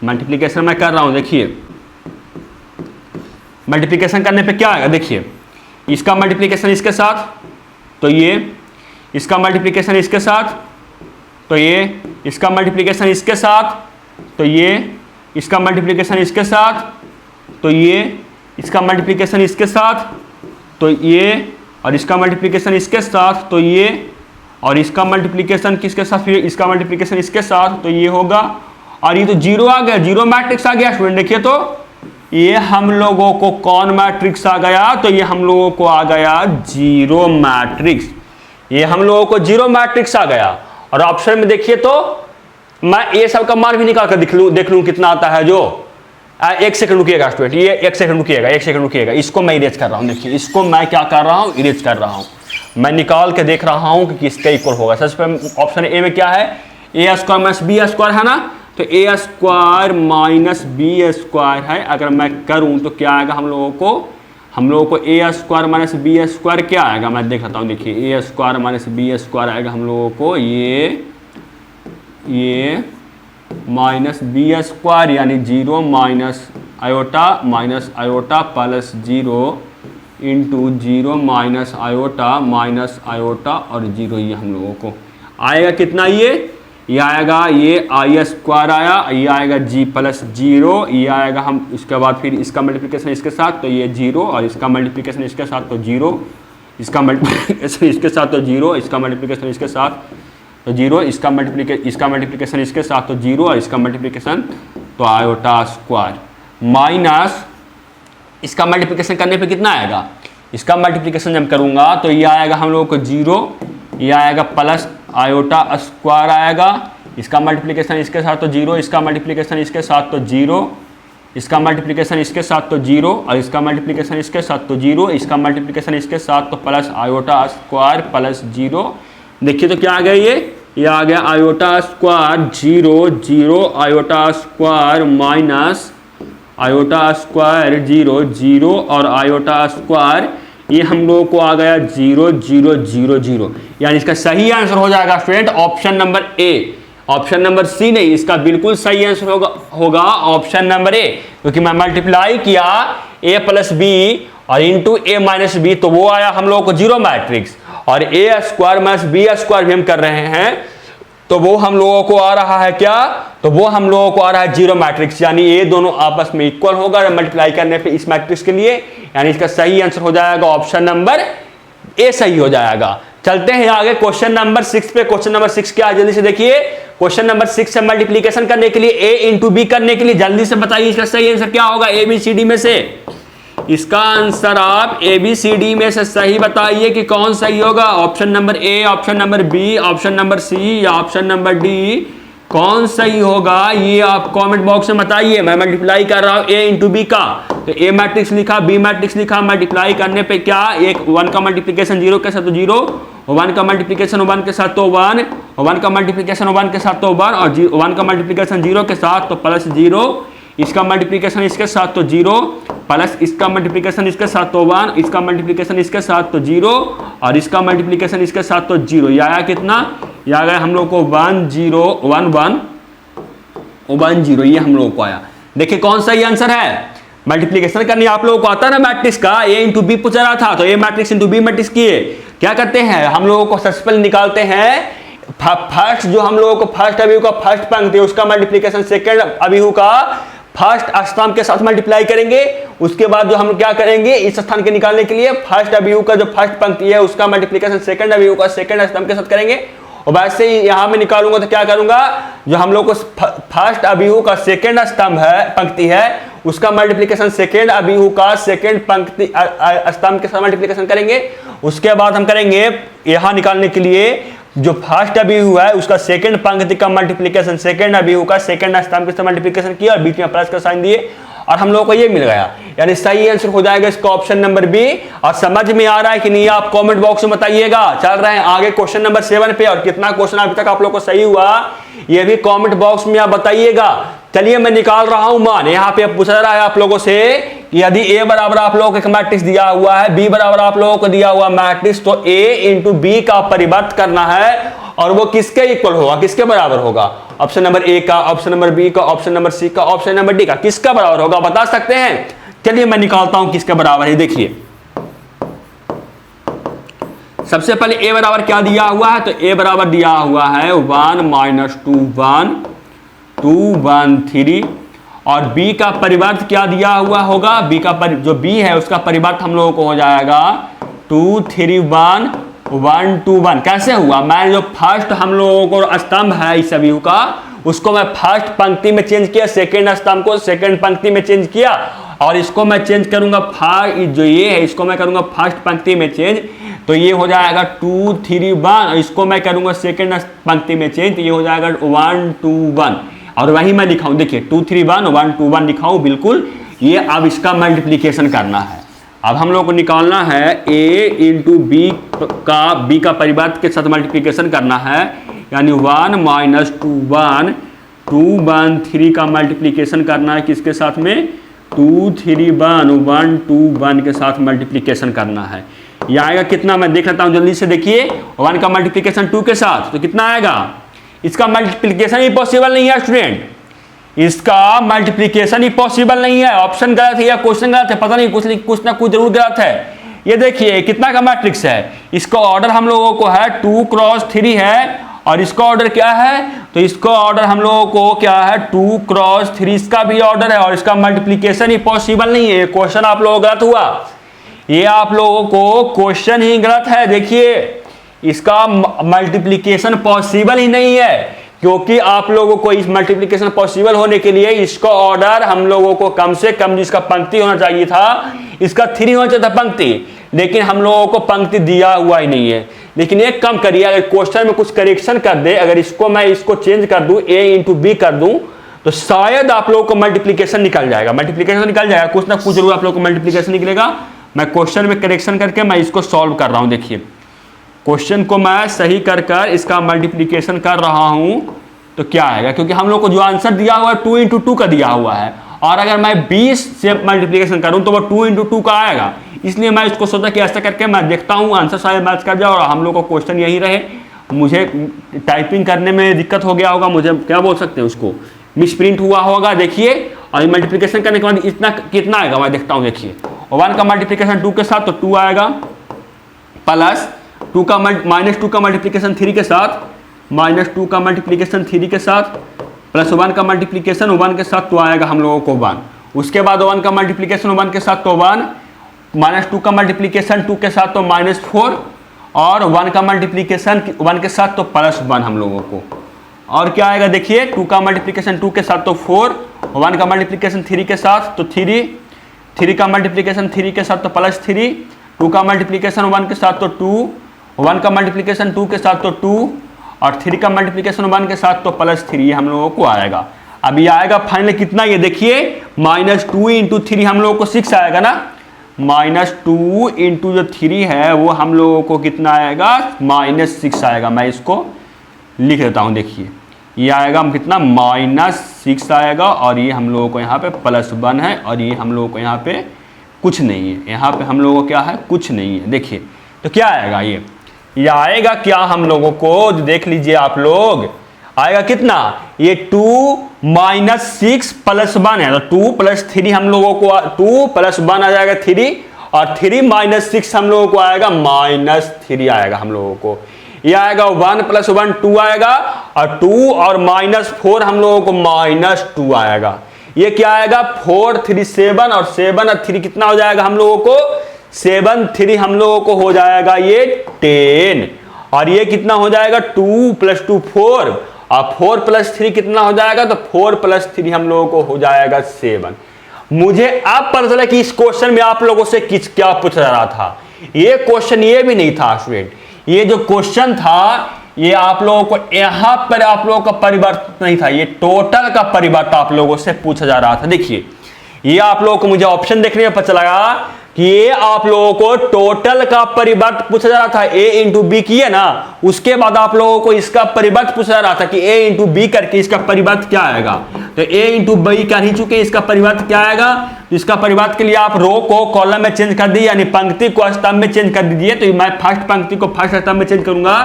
मल्टीप्लिकेशन मैं कर रहा हूं। देखिए मल्टीप्लिकेशन करने पे क्या आएगा, देखिए इसका मल्टीप्लिकेशन इसके साथ तो ये, इसका मल्टीप्लिकेशन इसके साथ तो ये, इसका मल्टीप्लिकेशन इसके साथ तो ये, इसका मल्टीप्लिकेशन इसके साथ तो ये, इसका मल्टीप्लिकेशन इसके साथ तो ये, और इसका मल्टीप्लिकेशन इसके साथ तो ये, और इसका मल्टीप्लिकेशन किसके साथ, फिर इसका मल्टीप्लिकेशन इसके साथ तो ये होगा। और ये तो जीरो आ गया, जीरो मैट्रिक्स आ गया स्टूडेंट। देखिए तो ये हम लोगों को कौन मैट्रिक्स आ गया, तो ये हम लोगों को आ गया जीरो मैट्रिक्स, ये हम लोगों को जीरो मैट्रिक्स आ गया। और ऑप्शन में देखिए तो मैं ये सब का मान भी निकाल कर देख लूं कितना आता है। जो एक सेकंड रुकिएगा स्टूडेंट, ये एक सेकंड रुकिएगा, इसको मैं इरेज कर रहा हूं। देखिए इसको मैं क्या कर रहा हूं, इरेज कर रहा हूं, मैं निकाल के देख रहा हूं कि किसका इक्वल होगा। सबसे पहले ऑप्शन ए में क्या है, a² माइनस b² है ना, तो a² माइनस b² है। अगर मैं करूं तो क्या आएगा हम लोगों को, हम लोगों को ए स्क्वायर माइनस बी स्क्वायर क्या आएगा, मैं देख लेता हूँ। देखिए ए स्क्वायर माइनस बी स्क्वायर आएगा हम लोगों को ये माइनस बी स्क्वायर यानी 0 minus iota plus 0 into 0 minus iota और 0, ये हम लोगों को आएगा कितना, ये आएगा, ये आई स्क्वायर आया, ये आएगा जी प्लस 0, ये आएगा हम इसके बाद फिर इसका मल्टीप्लिकेशन इसके साथ तो ये 0 और इसका मल्टीप्लिकेशन इसके साथ तो 0, इसका मल्टीप्लिकेशन इसके साथ तो 0, इसका मल्टीप्लिकेशन इसके साथ तो 0, इसका मल्टीप्लिकेशन इसके साथ तो 0 और इसका मल्टीप्लिकेशन तो आयोटा स्क्वायर माइनस इसका मल्टीप्लिकेशन करने पे कितना आएगा, इसका मल्टीप्लिकेशन जब करूँगा तो ये आएगा हम लोगों को 0, ये आएगा प्लस आयोटा स्क्वायर आएगा, इसका मल्टीप्लिकेशन इसके साथ तो 0, इसका मल्टीप्लिकेशन इसके साथ तो 0, इसका मल्टीप्लिकेशन इसके साथ तो 0 और इसका मल्टीप्लिकेशन इसके साथ तो 0, इसका मल्टीप्लिकेशन इसके साथ तो प्लस आयोटा स्क्वायर प्लस 0। देखिए तो क्या आ गया, ये आ गया iota square 0 iota square minus iota square 0 और आयोटा स्क्वायर ये हम लोगों को आ गया 0 यानी इसका सही आंसर हो जाएगा student option number A, option number C नहीं, इसका बिल्कुल सही आंसर होगा ऑप्शन नंबर ए, क्योंकि मैं मल्टीप्लाई किया ए प्लस बी और इंटू ए माइनस बी तो वो आया हम लोगों को 0 मैट्रिक्स, और ए स्क्वायर माइनस बी स्क्वायर भी हम कर रहे हैं तो वो हम लोगों को आ रहा है क्या, तो वो हम लोगों को आ रहा है 0 मैट्रिक्स, यानी ये दोनों आपस में इक्वल होगा मल्टीप्लाई करने पे इस मैट्रिक्स के लिए, यानी इसका सही आंसर हो जाएगा ऑप्शन नंबर ए सही हो जाएगा। चलते हैं आगे क्वेश्चन नंबर 6 पे। क्वेश्चन नंबर 6 क्या है जल्दी से देखिए, क्वेश्चन नंबर 6 से मल्टीप्लीकेशन करने के लिए ए इंटू बी करने के लिए जल्दी से बताइए इसका सही आंसर क्या होगा, ए बी सी डी में से इसका आंसर आप ए बी सी डी में से सही बताइए कि कौन सही होगा, option number A, option number B, option number C या ऑप्शन नंबर डी, कौन सही होगा ये आप कमेंट बॉक्स में बताइए। मैं मल्टीप्लाई कर रहा हूं ए इंटू बी का, तो ए मैट्रिक्स लिखा, बी मैट्रिक्स लिखा, मल्टीप्लाई करने पे क्या, एक 1 का मल्टीप्लिकेशन 0 के साथ तो 0, 1 का मल्टीप्लिकेशन 1 के साथ तो 1, 1 का मल्टीप्लिकेशन 1 के साथ तो 1 और 1 का मल्टीप्लिकेशन 0 के साथ तो प्लस 0, इसका मल्टीप्लिकेशन इसके साथ तो 0 प्लस इसका मल्टीप्लिकेशन इसके साथ तो 1, इसका मल्टीप्लिकेशन इसके साथ तो 0 और इसका मल्टीप्लिकेशन इसके साथ तो 0, ये आया कितना, ये आ गया हम लोग को 1 0 1 1 0, ये हम लोग को आया। देखिए कौन सा ये आंसर है, मल्टीप्लिकेशन करनी आप लोगों को आता है ना मैट्रिक्स का, ए इंटू बी पूछा रहा था तो ए मैट्रिक्स इंटू बी मैट्रिक्स किए, क्या करते हैं हम लोगों को सबसे पहले निकालते हैं फर्स्ट, जो हम लोगों को फर्स्ट अवयव का फर्स्ट पंक्ति उसका मल्टीप्लिकेशन सेकंड अवयव का फर्स्ट स्तंभ के साथ मल्टीप्लाई करेंगे, उसके बाद जो हम क्या करेंगे इस स्थान के निकालने के लिए फर्स्ट अवयव का जो फर्स्ट पंक्ति है उसका मल्टीप्लिकेशन सेकंड अवयव का सेकंड स्तंभ के साथ करेंगे, और वैसे ही यहां में निकालूंगा तो क्या करूंगा, जो हम लोग को फर्स्ट अवयव का सेकंड स्तंभ है पंक्ति है उसका मल्टीप्लिकेशन सेकंड अवयव का सेकंड पंक्ति स्तंभ के साथ मल्टीप्लिकेशन करेंगे, उसके बाद हम करेंगे यहां निकालने के लिए जो फर्स्ट अवयव है उसका सेकंड पंक्ति का मल्टीप्लिकेशन सेकंड अवयव का सेकंड स्तंभ के साथ मल्टीप्लिकेशन किया और बीच में प्लस का साइन दिए और हम लोगों को ये मिल गया, यानी सही आंसर हो जाएगा इसका ऑप्शन नंबर बी। और समझ में आ रहा है कि नहीं आप कमेंट बॉक्स में बताइएगा। चल रहे हैं आगे क्वेश्चन नंबर 7 पे, और कितना क्वेश्चन अभी तक आप लोग को सही हुआ ये भी कमेंट बॉक्स में आप बताइएगा। चलिए मैं निकाल रहा हूं मान, यहाँ पे पूछा रहा है आप लोगों से कि यदि ए बराबर आप लोगों को एक मैट्रिक्स दिया हुआ है, बी बराबर आप लोगों को दिया हुआ मैट्रिक्स, तो ए इंटू बी का परिवर्त करना है और वो किसके इक्वल होगा, किसके बराबर होगा, ऑप्शन नंबर ए का, ऑप्शन नंबर बी का, ऑप्शन नंबर सी का, ऑप्शन नंबर डी का, किसका बराबर होगा बता सकते हैं। चलिए मैं निकालता हूं किसके बराबर है। देखिए सबसे पहले ए बराबर क्या दिया हुआ है, तो ए बराबर दिया हुआ है 1 माइनस 2 1 2 1 3, और बी का परिवर्त क्या दिया हुआ होगा, बी का जो बी है उसका परिवर्त हम लोगों को हो जाएगा 2 3 1 1 2 1। कैसे हुआ, मैं जो फर्स्ट हम लोगों को स्तंभ है इस अवयव का उसको मैं फर्स्ट पंक्ति में चेंज किया, सेकंड स्तंभ को सेकंड पंक्ति में चेंज किया, और इसको मैं चेंज करूंगा जो ये है इसको मैं करूंगा फर्स्ट पंक्ति में चेंज, तो ये हो जाएगा 2 3 1, इसको मैं करूंगा सेकंड पंक्ति में चेंज, तो ये हो जाएगा 1 2 1, और वही मैं लिखाऊं, देखिए 2 3 1 1 2 1 लिखाऊं बिल्कुल। ये अब इसका मल्टीप्लीकेशन करना है, अब हम लोग को निकालना है a इंटू बी का परिवर्त के साथ मल्टीप्लीकेशन करना है, यानी 1 माइनस 2 1 2 1 3 का मल्टीप्लीकेशन करना है किसके साथ में, 2 3 1 1 2 1 के साथ मल्टीप्लिकेशन करना है। ये आएगा कितना, मैं देख लेता हूँ जल्दी से। देखिए 1 का मल्टीप्लिकेशन 2 के साथ तो कितना आएगा, इसका मल्टीप्लिकेशन ही पॉसिबल नहीं है स्टूडेंट, इसका मल्टीप्लिकेशन ही पॉसिबल नहीं है। ऑप्शन गलत है या क्वेश्चन गलत है, पता नहीं, कुछ ना कुछ जरूर गलत है। ये देखिए कितना का मैट्रिक्स है, इसका ऑर्डर हम लोगों को है 2 क्रॉस 3 है, और इसका ऑर्डर क्या है, तो इसका ऑर्डर हम लोगों को क्या है 2 क्रॉस 3, इसका भी ऑर्डर है, और इसका मल्टीप्लिकेशन ही पॉसिबल नहीं है। क्वेश्चन आप लोगों का गलत हुआ, ये आप लोगों को क्वेश्चन ही गलत है। देखिए इसका मल्टीप्लिकेशन पॉसिबल ही नहीं है, क्योंकि आप लोगों को इस मल्टीप्लिकेशन पॉसिबल होने के लिए इसका ऑर्डर हम लोगों को कम से कम, जिसका पंक्ति होना चाहिए था, इसका 3 होना चाहिए था पंक्ति, लेकिन हम लोगों को पंक्ति दिया हुआ ही नहीं है। लेकिन एक काम करिए, अगर क्वेश्चन में कुछ करेक्शन कर दे, अगर इसको मैं इसको चेंज कर दूं, a इंटू बी कर दूं, तो शायद आप लोगों को मल्टीप्लिकेशन निकल जाएगा, मल्टीप्लिकेशन निकल जाएगा, कुछ ना कुछ जरूर आप लोगों को मल्टीप्लिकेशन निकलेगा। मैं क्वेश्चन में करेक्शन करके मैं इसको सॉल्व कर रहा हूं। देखिए क्वेश्चन को मैं सही कर कर इसका मल्टीप्लिकेशन कर रहा हूं, तो क्या आएगा, क्योंकि हम लोग को जो आंसर दिया हुआ है 2 इंटू 2 का दिया हुआ है, और अगर मैं 20 से मल्टीप्लिकेशन करूं तो वो 2 इंटू 2 का आएगा। इसलिए मैं इसको सोचा कि ऐसा करके मैं देखता हूं आंसर शायद मैच कर जाए और हम लोग को क्वेश्चन यही रहे। मुझे टाइपिंग करने में दिक्कत हो गया होगा, मुझे क्या बोल सकते हैं उसको, मिसप्रिंट हुआ होगा। देखिए और मल्टीप्लिकेशन करने के बाद इतना कितना आएगा मैं देखता हूं। देखिए 1 का मल्टीप्लिकेशन 2 के साथ तो 2 आएगा, प्लस 2 का माइनस 2 का मल्टीप्लिकेशन 3 के साथ, माइनस 2 का मल्टीप्लिकेशन 3 के साथ, प्लस 1 का मल्टीप्लिकेशन 1 के साथ तो आएगा हम लोगों को 1। उसके बाद 1 का मल्टीप्लिकेशन 1 के साथ तो 1, माइनस 2 का मल्टीप्लिकेशन 2 के साथ तो -4, और 1 का मल्टीप्लिकेशन 1 के साथ तो +1 हम लोगों को। और क्या आएगा देखिए 2 का मल्टीप्लिकेशन 2 के साथ तो 4, 1 का मल्टीप्लिकेशन 3 के साथ तो 3, 3 का मल्टीप्लिकेशन 3 के साथ तो +3, 2 का मल्टीप्लिकेशन 1 के साथ तो 2, 1 का मल्टीप्लिकेशन 2 के साथ तो 2, और 3 का मल्टीप्लिकेशन 1 के साथ तो +3 हम लोगों को आएगा। अब ये आएगा फाइनल कितना, ये देखिए -2 इंटू 3 हम लोगों को 6 आएगा ना, -2 इंटू जो 3 है वो हम लोगों को कितना आएगा, -6 आएगा। मैं इसको लिख देता हूँ। देखिए ये आएगा कितना, -6 आएगा, और ये हम लोगों को यहाँ पे +1 है, और ये हम लोगों को यहाँ पे कुछ नहीं है, यहाँ पे हम लोगों को क्या है, कुछ नहीं है। देखिए तो क्या आएगा, ये आएगा क्या हम लोगों को, देख लीजिए आप लोग, आएगा कितना, ये 2 - 6 + 1 है, तो 2 + 3 हम लोगों को 2 + 1 आ जाएगा 3, और 3 - 6 हम लोगों को आएगा -3 आएगा हम लोगों को। ये आएगा 1 + 1 2 आएगा, और 2 और -4 हम लोगों को -2 आएगा। ये क्या आएगा 4 3 7, और 7 और 3 कितना हो जाएगा हम लोगों को, 7 3 हम लोगों को हो जाएगा ये 10, और ये कितना हो जाएगा 2 + 2 4, और 4 + 3 कितना हो जाएगा, तो 4 + 3 हम लोगों को हो जाएगा 7। मुझे अब पता चला कि इस क्वेश्चन में आप लोगों से क्या पूछा जा रहा था। ये क्वेश्चन ये भी नहीं था स्टूडेंट, ये जो क्वेश्चन था ये आप लोगों को यहां पर आप लोगों का परिवर्तन नहीं था, ये टोटल का परिवर्तन आप लोगों से पूछा जा रहा था। देखिए ये आप लोगों को मुझे ऑप्शन देखने में पता लगा कि ये आप लोगों को टोटल का परिवर्त पूछा जा रहा था। a इंटू बी किए ना, उसके बाद आप लोगों को इसका परिवर्त पूछा जा रहा था कि a इंटू बी करके इसका परिवर्त क्या आएगा। तो a इंटू बी कर ही चुके, इसका परिवर्त क्या आएगा, तो इसका परिवर्त के लिए आप रो को कॉलम में चेंज कर दिए, यानी पंक्ति को स्तंभ में चेंज कर दीजिए। तो मैं फर्स्ट पंक्ति को फर्स्ट स्तंभ में चेंज करूंगा,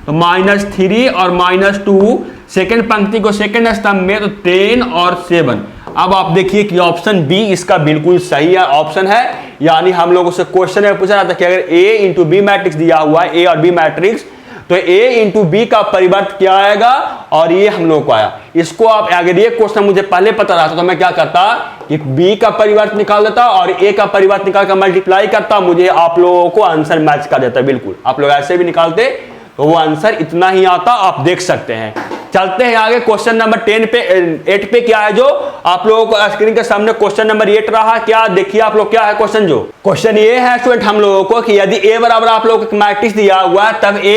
तो -3 और -2, सेकेंड पंक्ति को सेकेंड स्तंभ में, तो 10 और 7। अब आप देखिए कि ऑप्शन बी इसका बिल्कुल सही ऑप्शन है, यानी हम लोगों से क्वेश्चन में पूछा जाता है कि अगर a इंटू बी मैट्रिक्स दिया हुआ है, a और b मैट्रिक्स, तो a इंटू बी का परिवर्त क्या आएगा, और ये हम लोग को आया। इसको आप अगर ये क्वेश्चन मुझे पहले पता रहता तो मैं क्या करता कि b का परिवर्त निकाल देता और a का परिवर्त निकाल कर मल्टीप्लाई करता, मुझे आप लोगों को आंसर मैच कर देता। बिल्कुल आप लोग ऐसे भी निकालते तो वो आंसर इतना ही आता, आप देख सकते हैं। चलते हैं आगे क्वेश्चन नंबर 8 पे क्या है, जो आप लोगों को स्क्रीन के सामने क्वेश्चन नंबर 8 रहा। क्या देखिए आप लोग, क्या है क्वेश्चन, जो क्वेश्चन ये है स्टूडेंट हम लोगों को कि यदि a बराबर आप लोगों को मैट्रिक्स दिया हुआ है, तब a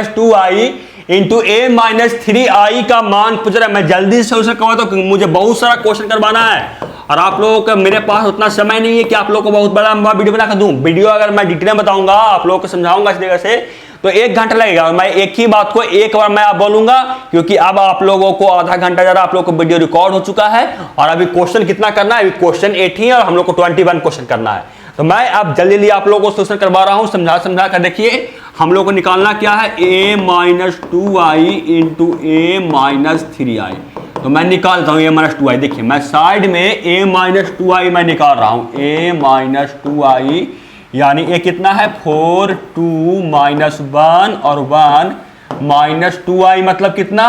- 2i into a - 3i का मान पूछ रहा है। मैं जल्दी से उसे कहूँ तो मुझे बहुत सारा क्वेश्चन करवाना है, और आप लोगों का मेरे पास उतना समय नहीं है कि आप लोगों को बहुत बड़ा वीडियो बना कर दूं। वीडियो अगर मैं डिटेल में बताऊंगा, आप लोगों को समझाऊंगा इस जगह से, तो 1 घंटा लगेगा। और मैं एक ही बात को एक बार मैं आप बोलूंगा, क्योंकि अब आप लोगों को आधा घंटा ज़्यादा आप लोगों को वीडियो रिकॉर्ड हो चुका है। और अभी क्वेश्चन कितना करना है, अभी क्वेश्चन 18 और हम लोग को 21 क्वेश्चन करना है। तो मैं अब जल्दी जल्दी आप लोगों को सोल्यूशन करवा रहा हूं, समझा कर देखिए। हम लोग को निकालना क्या है, a minus 2i into A minus 3i। तो मैं निकालता हूं a माइनस 2i। देखिए मैं साइड में a माइनस 2i मैं निकाल रहा हूं, a माइनस 2i यानी a कितना है 4, 2 माइनस 1 और 1 माइनस 2i मतलब कितना,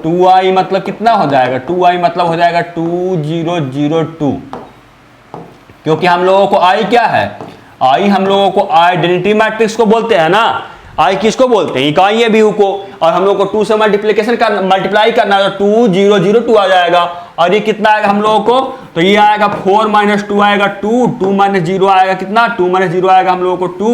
2i मतलब कितना हो जाएगा, 2i मतलब हो जाएगा 2002, क्योंकि हम लोगों को i क्या है, i हम लोगों को आइडेंटिटी मैट्रिक्स को बोलते हैं ना। i किसको बोलते हैं, इकाई है व्यू को। और हम लोग को 2 से मल्टीप्लाई करना है तो 2002 आ जाएगा। और ये कितना आएगा हम लोगों को, तो ये आएगा 4 माइनस 2 आएगा 2, 2 माइनस 0 आएगा कितना, 2 माइनस 0 आएगा हम लोगों को 2,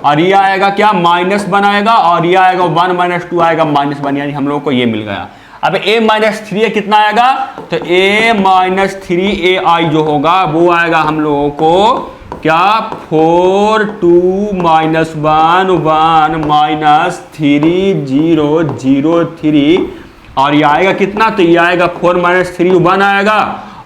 और ये आएगा क्या -1 आएगा, और ये आएगा 1 माइनस 2 आएगा -1, यानी हम लोगों को ये मिल गया। अब a माइनस 3 कितना आएगा, तो a माइनस 3ai जो होगा वो आएगा हम लोगों को क्या 4, 2 माइनस 1, 1 माइनस 3, 0, 0, 3, और ये आएगा कितना, तो ये आएगा 4 माइनस 3 1 आएगा,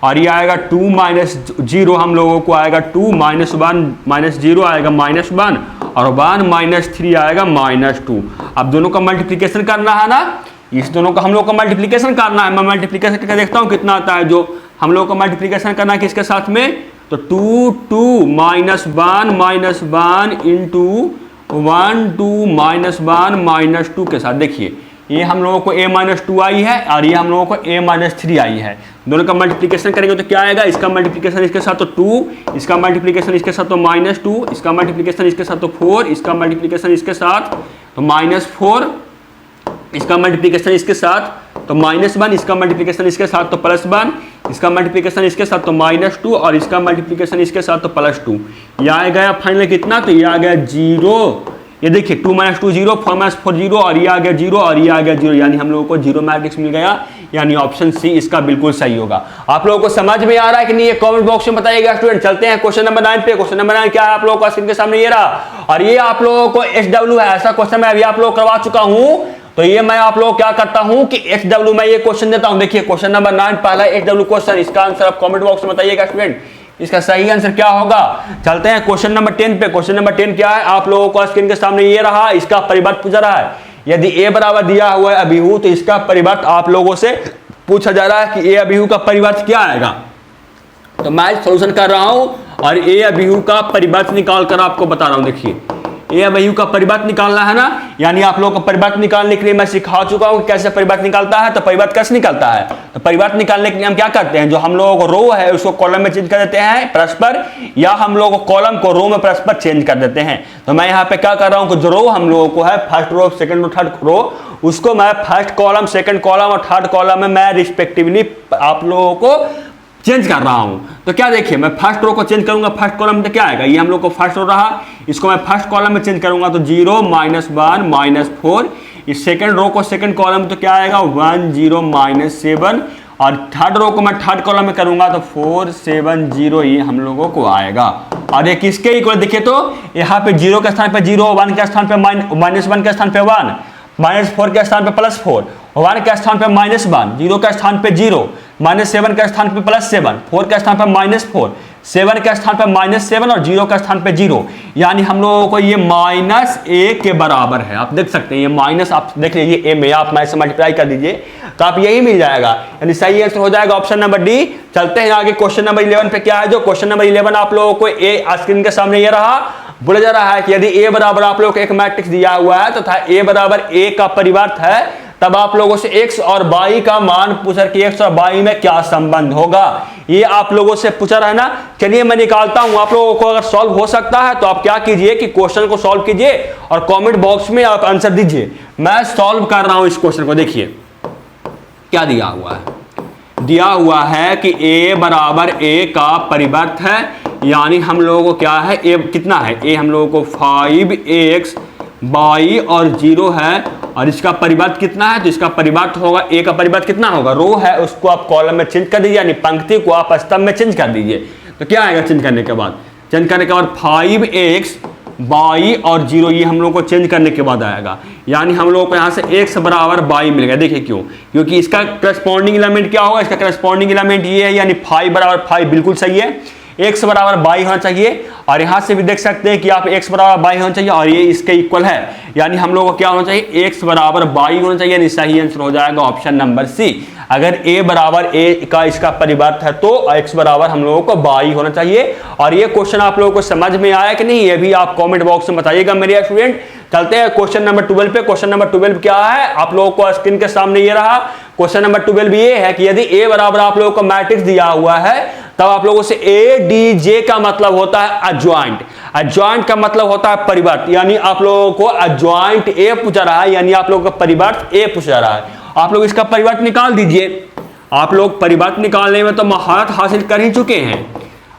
और ये आएगा 2 माइनस 0 हम लोगों को आएगा 2 माइनस 1 माइनस 0 आएगा -1, और 1 माइनस 3 आएगा -2। अब दोनों का मल्टीप्लिकेशन करना है ना, इस दोनों का हम लोग का मल्टीप्लिकेशन करना है। मैं मल्टीप्लिकेशन करके देखता हूँ कितना आता है। जो हम लोग का मल्टीप्लिकेशन करना है किसके साथ में, तो 2, 2 माइनस 1 इंटू 1, 2 माइनस 1 माइनस 2 के साथ। देखिए ये हम लोगों को a माइनस 2i है और ये हम लोगों को a माइनस 3i है। दोनों का मल्टीप्लिकेशन करेंगे तो क्या आएगा, इसका मल्टीप्लिकेशन इसके साथ तो 2, इसका मल्टीप्लिकेशन इसके साथ तो -2, इसका मल्टीप्लिकेशन इसके साथ तो 4, इसका मल्टीप्लिकेशन इसके साथ तो -4, इसका मल्टीप्लिकेशन इसके साथ तो -1, इसका मल्टीप्लिकेशन इसके साथ तो +1, इसका मल्टीप्लिकेशन इसके साथ तो -2, और इसका मल्टीप्लिकेशन इसके साथ तो +2। ये आ गया फाइनल कितना, तो ये आ गया 0। ये देखिए 2 माइनस 2 0, 4 माइनस 4 0, और ये आ गया 0 और ये आ गया 0, यानी हम लोगों को 0 मैट्रिक्स मिल गया। यानी ऑप्शन सी इसका बिल्कुल सही होगा। आप लोगों को समझ में आ रहा है कि नहीं, ये कमेंट बॉक्स में बताइएगा स्टूडेंट। चलते हैं क्वेश्चन नंबर 9 पे। क्वेश्चन नंबर 9 क्या है आप लोगों को स्क्रीन के सामने ये रहा, और ये आप लोगों को SW है, ऐसा क्वेश्चन मैं अभी आप लोग करवा चुका हूं। तो ये मैं आप लोग क्या करता हूं कि SW में ये क्वेश्चन देता हूं। देखिए क्वेश्चन नंबर 9 पहला SW क्वेश्चन, इसका आंसर आप कमेंट बॉक्स में बताइएगा स्टूडेंट, इसका सही आंसर क्या होगा। चलते हैं क्वेश्चन नंबर 10 पे। क्वेश्चन नंबर 10 क्या है आप लोगों को स्क्रीन के सामने ये रहा, इसका परिवर्त पूछा रहा है। यदि a बराबर दिया हुआ है अभिहू, तो इसका परिवर्त आप लोगों से पूछा जा रहा है कि a अभिहू का परिवर्त क्या आएगा। तो मैं सॉल्यूशन कर रहा हूं और a अभिहू का परिवर्त निकाल कर आपको बता रहा हूं। देखिए ए अभिहू का परिवर्त निकालना है ना, यानी आप लोगों को परिवर्त निकालने के लिए मैं सिखा चुका हूं कैसे परिवर्त निकालता है। तो परिवर्त कैसे निकालता है, तो परिवर्त निकालने के लिए हम क्या करते हैं, जो हम लोगों को रो है उसको कॉलम में चेंज कर देते हैं परस्पर, या हम लोगों को कॉलम को रो में परस्पर चेंज कर देते हैं। तो मैं यहाँ पे क्या कर रहा हूँ कि जो रो हम लोगों को है first row, second row, third row, उसको मैं फर्स्ट कॉलम, सेकंड कॉलम और थर्ड कॉलम में मैं रिस्पेक्टिवली आप लोगों को चेंज कर रहा हूं। तो क्या देखिए मैं फर्स्ट रो को चेंज करूंगा, फर्स्ट कॉलम में क्या आएगा, ये हम लोग को फर्स्ट रो रहा, इसको मैं फर्स्ट कॉलम में चेंज करूंगा तो 0 -1 -4। इस सेकंड रो को सेकंड कॉलम में तो क्या आएगा 1 0 -7, और थर्ड रो को मैं थर्ड कॉलम में करूंगा तो 4 7 0 ये हम लोगों को आएगा। और ये किसके इक्वल, देखिए तो यहाँ पे 0 के स्थान पे 0, 1 के स्थान पे -1 के स्थान पे 1, -4 के स्थान पे +4, 1 के स्थान पे -1, 0 के स्थान पे 0, -7 के स्थान पे +7, 4 के स्थान पे -4, 7 के स्थान पे -7 और 0 के स्थान पे 0, यानी हम लोगों को ये -1 के बराबर है। आप देख सकते हैं ये माइनस, आप देख लीजिए ए में आप माइनस से मल्टीप्लाई कर दीजिए तो आप यही मिल जाएगा, यानी सही आंसर हो जाएगा ऑप्शन नंबर डी। चलते हैं आगे क्वेश्चन नंबर 11 पे। क्या है जो क्वेश्चन नंबर 11 आप लोगों को ए स्क्रीन के सामने ये रहा, बोला जा रहा है कि यदि a बराबर आप लोगों को एक मैट्रिक्स दिया हुआ है तथा a बराबर a का परिवर्त है, तब आप लोगों से x और y का मान पूछा कि x और y में क्या संबंध होगा, ये आप लोगों से पूछा रहा है ना। चलिए मैं निकालता हूं, आप लोगों को अगर सॉल्व हो सकता है तो आप क्या कीजिए कि क्वेश्चन को सॉल्व कीजिए और कमेंट बॉक्स में आप आंसर दीजिए। मैं सॉल्व कर रहा हूं इस क्वेश्चन को। देखिए क्या दिया हुआ है, दिया हुआ है कि a बराबर a का परिवर्त है, यानी हम लोगों को क्या है a कितना है, a हम लोगों को 5x y और 0 है, और इसका परिवर्त कितना है, तो इसका परिवर्त होगा a का परिवर्त कितना होगा, रो है उसको आप कॉलम में चेंज कर दीजिए, यानी पंक्ति को आप स्तंभ में चेंज कर दीजिए। तो क्या आएगा चेंज करने के बाद, 5x बाई और 0 ये हम लोग को चेंज करने के बाद आएगा, यानी हम लोग को यहाँ से x बराबर बाई मिल गया। देखिए क्यों, क्योंकि इसका करस्पॉन्डिंग एलिमेंट क्या होगा, इसका करस्पॉन्डिंग एलिमेंट ये है, यानी 5 बराबर 5 बिल्कुल सही है, x बराबर बाई होना चाहिए। और यहाँ से भी देख सकते हैं कि आप x बराबर बाई होना चाहिए और ये इसके इक्वल है, यानी हम लोग को क्या होना चाहिए, x बराबर बाई होना चाहिए, यानी सही आंसर हो जाएगा ऑप्शन नंबर सी। अगर a बराबर a का इसका परिवर्त है तो x बराबर हम लोगों को बाई होना चाहिए। और ये क्वेश्चन आप लोगों को समझ में आया कि नहीं, ये भी आप कमेंट बॉक्स में बताइएगा मेरे स्टूडेंट। चलते हैं क्वेश्चन नंबर 12 पे। क्वेश्चन नंबर 12 क्या है, आप लोगों को स्क्रीन के सामने ये रहा। क्वेश्चन नंबर 12 ये है कि यदि a बराबर आप लोगों को मैट्रिक्स दिया हुआ है, तब आप लोगों से ADJ का मतलब होता है एडजॉइंट। एडजॉइंट का मतलब होता है परिवर्त, यानी आप लोगों को एडजॉइंट A पूछा रहा है, यानी आप लोगों का परिवर्त A पूछा रहा है। आप लोग इसका परिवर्त निकाल दीजिए। आप लोग परिवर्त निकालने में तो महारत हासिल कर ही चुके हैं।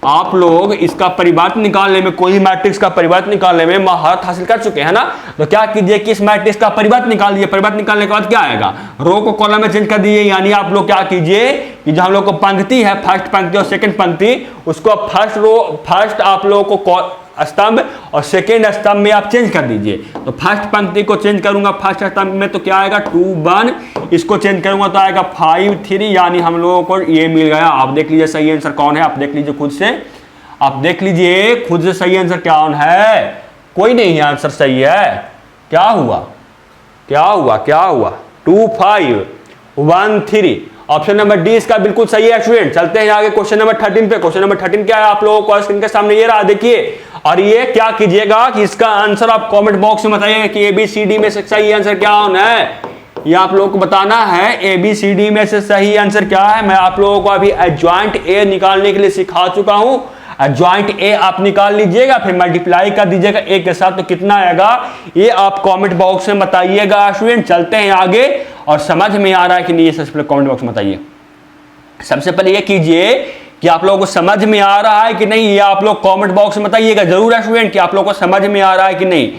आप लोग इसका परिवर्त निकालने में, कोई मैट्रिक्स का परिवर्त निकालने में महारत हासिल कर चुके हैं ना। तो क्या कीजिए कि इस मैट्रिक्स का परिवर्त निकाल दीजिए। परिवर्त निकालने के बाद क्या आएगा, रो को कॉलम में चेंज कर दीजिए। यानी आप लोग क्या कीजिए कि जो हम लोग को पंक्ति है, फर्स्ट पंक्ति और सेकंड पंक्ति, उसको फर्स्ट आप लोगों को स्तंभ और सेकेंड स्तंभ में आप चेंज कर दीजिए। तो फर्स्ट पंक्ति को चेंज करूंगा फर्स्ट स्तंभ में, तो क्या आएगा 2 1, इसको चेंज करूंगा तो आएगा 5 3, यानी हम लोगों को ये मिल गया। आप देख लीजिए सही आंसर कौन है, आप देख लीजिए खुद से, आप देख लीजिए खुद से सही आंसर कौन है। कोई नहीं आंसर सही है, क्या हुआ क्या हुआ क्या हुआ, 2 5 1 3। ऑप्शन नंबर डी इसका बिल्कुल सही है स्टूडेंट। चलते हैं आगे क्वेश्चन नंबर 13 पे। क्वेश्चन नंबर 13 क्या है, आप लोगों को स्क्रीन के सामने ये रहा, देखिए। और ये क्या कीजिएगा कि इसका आंसर आप कमेंट बॉक्स में बताइएगा कि ABCD में से सही आंसर क्या होना है। ये आप लोगों को बताना है ABCD में से सही आंसर क्या है। मैं आप लोगों को अभी एडजॉइंट A निकालने के लिए सिखा चुका हूं। एडजॉइंट A आप निकाल लीजिएगा, फिर मल्टीप्लाई कर दीजिएगा A के साथ, तो कितना आएगा ये आप कमेंट बॉक्स में बताइएगा स्टूडेंट। चलते हैं आगे, और समझ में आ रहा है कि नहीं ये सबसे पहले कमेंट बॉक्स में बताइए। सबसे पहले ये कीजिए कि आप लोगों को समझ में आ रहा है कि नहीं, ये आप लोग कमेंट बॉक्स में बताइएगा जरूर है स्टूडेंट कि आप लोगों को समझ में आ रहा है कि नहीं।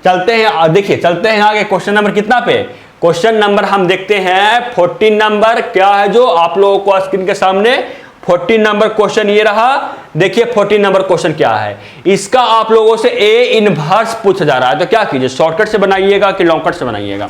चलते हैं, देखिए चलते हैं आगे क्वेश्चन नंबर कितना पे, क्वेश्चन नंबर हम देखते हैं 14 नंबर क्या है जो आप लोगों को स्क्रीन के सामने 14 नंबर क्वेश्चन ये रहा। देखिए 14 नंबर क्वेश्चन क्या है, इसका आप लोगों से A इनवर्स पूछा जा रहा है। तो क्या कीजिए, शॉर्टकट से बनाइएगा कि लॉन्ग कट से बनाइएगा।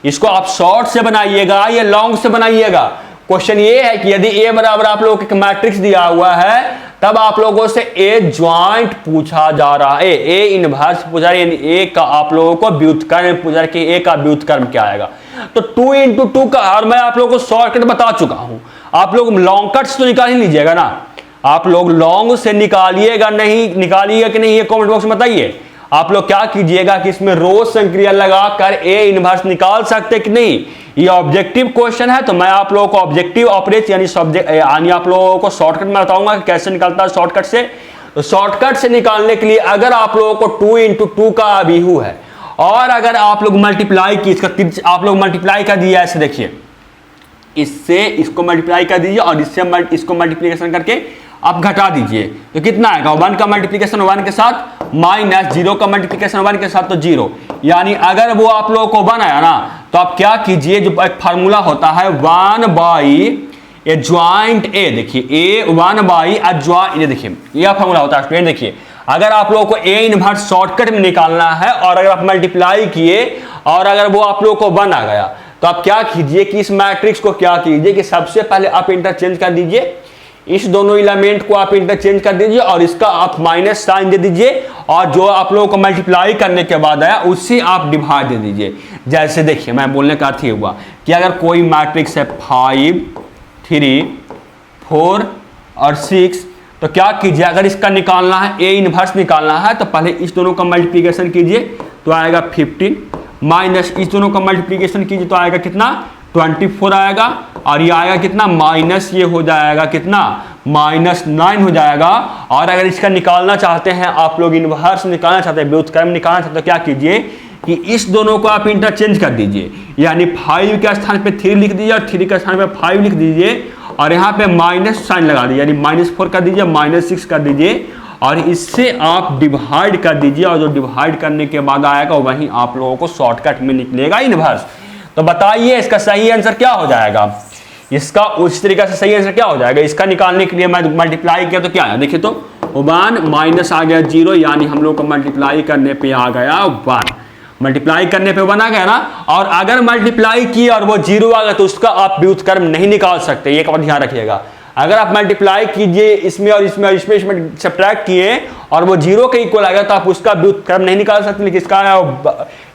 इसको आप शॉर्ट से बनाइएगा या लॉन्ग से बनाइएगा। क्वेश्चन ये है कि यदि A बराबर आप लोगों को मैट्रिक्स दिया हुआ है, तब आप लोगों से A ज्वाइंट पूछा जा रहा है, A इनवर्स पूछा रहा है, यानी A का आप लोगों को व्युत्क्रम पूछा रहा है कि A का व्युत्क्रम क्या आएगा। तो 2 × 2 का, और मैं आप लोगों को शॉर्टकट बता चुका हूं। आप लोग लॉन्ग कट से तो निकाल ही लीजिएगा ना, आप लोग लॉन्ग से निकालिएगा नहीं, निकालिएगा कि नहीं ये कमेंट बॉक्स में बताइए। आप लोग क्या कीजिएगा कि इसमें रोज संक्रिया लगाकर A इनवर्स निकाल सकते कि नहीं। ये ऑब्जेक्टिव क्वेश्चन है, तो मैं आप लोगों को ऑब्जेक्टिव ऑपरेट यानी सब्जेक्ट यानी आप लोगों को शॉर्टकट में बताऊंगा कि कैसे निकलता है शॉर्टकट से। तो शॉर्टकट से निकालने के लिए अगर आप लोगों को 2 × 2 का अभिहू है, और अगर आप लोग मल्टीप्लाई की इसका आप लोग मल्टीप्लाई कर दिया, ऐसे देखिए इससे इसको मल्टीप्लाई कर दीजिए और इससे इसको मल्टीप्लिकेशन करके आप घटा दीजिए, तो कितना आएगा 1 का मल्टीप्लिकेशन 1 के साथ माइनस 0 का मल्टीप्लिकेशन 1 के साथ तो 0। यानी अगर वो आप लोगों को 1 आया ना, तो आप क्या कीजिए, जो एक फार्मूला होता है 1 एडजॉइंट A, देखिए A 1 एडजॉइंट, ये देखिए यह फार्मूला होता है स्टूडेंट। देखिए अगर आप लोगों को A इनवर्स शॉर्टकट में निकालना है, और अगर आप मल्टीप्लाई किए और अगर वो आप लोगों को 1 आ गया, तो आप क्या कीजिए कि इस मैट्रिक्स को क्या कीजिए कि सबसे पहले आप इंटरचेंज कर दीजिए, इस दोनों एलिमेंट को आप इंटरचेंज कर दीजिए और इसका आप माइनस साइन दे दीजिए, और जो आप लोगों को मल्टीप्लाई करने के बाद आया उससे आप डिवाइड दे दीजिए। जैसे देखिए मैं बोलने का अर्थ ये हुआ कि अगर कोई मैट्रिक्स है 5 3 4 और 6, तो क्या कीजिए अगर इसका निकालना है A इनवर्स निकालना है, तो पहले इस दोनों का मल्टीप्लिकेशन कीजिए तो आएगा 15, माइनस इस दोनों का मल्टीप्लिकेशन कीजिए तो आएगा कितना 24 आएगा, और ये आएगा कितना माइनस, ये हो जाएगा कितना -9 हो जाएगा। और अगर इसका निकालना चाहते हैं आप लोग इनवर्स निकालना चाहते हैं, व्युत्क्रम निकालना चाहते हैं, तो क्या कीजिए कि इस दोनों को आप इंटरचेंज कर दीजिए, यानी 5 के स्थान पे 3 लिख दीजिए और 3 के स्थान पे 5 लिख दीजिए, और यहाँ पे माइनस साइन लगा दीजिए, यानी -4 कर दीजिए, -6 कर दीजिए, और इससे आप डिवाइड कर दीजिए, और जो डिवाइड करने के बाद आएगा वहीं आप लोगों को शॉर्टकट में निकलेगा इनवर्स। तो बताइए इसका सही आंसर क्या हो जाएगा, इसका उस तरीके से सही आंसर क्या हो जाएगा। इसका निकालने के लिए मैं मल्टीप्लाई किया तो क्या आया, देखिए तो 1 माइनस आ गया 0, यानी हम लोग को मल्टीप्लाई करने पे आ गया 1, मल्टीप्लाई करने पे 1 आ गया ना। और अगर मल्टीप्लाई किया और वो 0 आ गया तो उसका आप व्युत्क्रम नहीं निकाल सकते, ये बात ध्यान रखिएगा। अगर आप मल्टीप्लाई कीजिए इसमें और इसमें और इसमें सब्ट्रैक्ट किए और वो 0 के इक्वल आ गया तो आप उसका व्युत्क्रम नहीं निकाल सकते। लेकिन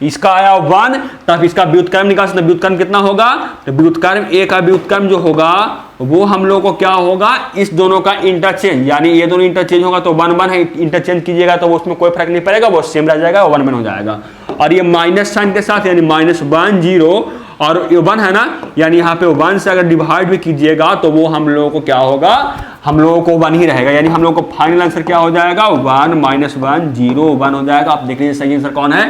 इसका आया 1, तब इसका व्युत्क्रम निकाल सकते। व्युत्क्रम कितना होगा, तो व्युत्क्रम ए का व्युत्क्रम जो होगा वो हम लोग को क्या होगा, इस दोनों का इंटरचेंज, यानी ये दोनों इंटरचेंज होगा तो 1 1 है, इंटरचेंज कीजिएगा तो उसमें कोई फर्क नहीं पड़ेगा, वो सेम रह जाएगा, 1 1 हो जाएगा। और ये माइनस साइन के साथ यानी -1 0 और 1 है ना, यानी यहाँ पे 1 से अगर डिवाइड भी कीजिएगा तो वो हम लोगों को क्या होगा, हम लोगों को 1 ही रहेगा। यानी हम लोगों को फाइनल आंसर क्या हो जाएगा, 1 -1 0 1 हो जाएगा। आप देख लीजिए सही आंसर कौन है,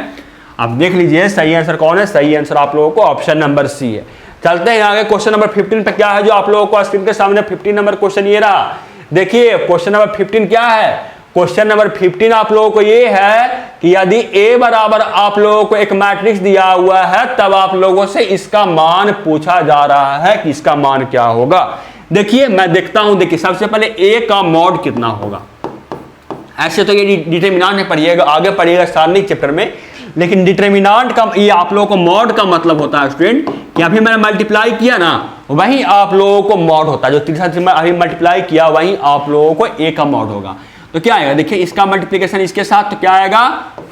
आप देख लीजिए सही आंसर कौन है। सही आंसर आप लोगों को ऑप्शन नंबर सी है। चलते हैं आगे क्वेश्चन नंबर 15 पे क्या है जो आप लोगों को स्क्रीन के सामने 15 नंबर क्वेश्चन ये रहा। देखिए क्वेश्चन नंबर 15 क्या है, क्वेश्चन नंबर 15 आप लोगों को ये है कि यदि A बराबर आप लोगों को एक मैट्रिक्स दिया हुआ है तब आप लोगों से इसका मान पूछा जा रहा है कि इसका मान क्या होगा। देखिए मैं देखता हूं, देखिए सबसे पहले A का मॉड कितना होगा। ऐसे तो ये डिटरमिनेंट में पढ़िएगा, आगे पढ़िएगा सारणिक चैप्टर में, लेकिन डिटरमिनेंट का ये आप लोगों को मॉड का मतलब होता है स्टूडेंट कि अभी मैंने मल्टीप्लाई किया ना वहीं आप लोगों को मॉड होता है, जो 3 से अभी मल्टीप्लाई किया वहीं आप लोगों को A का मॉड होगा। तो क्या आएगा, देखिए इसका मल्टीप्लिकेशन इसके साथ तो क्या आएगा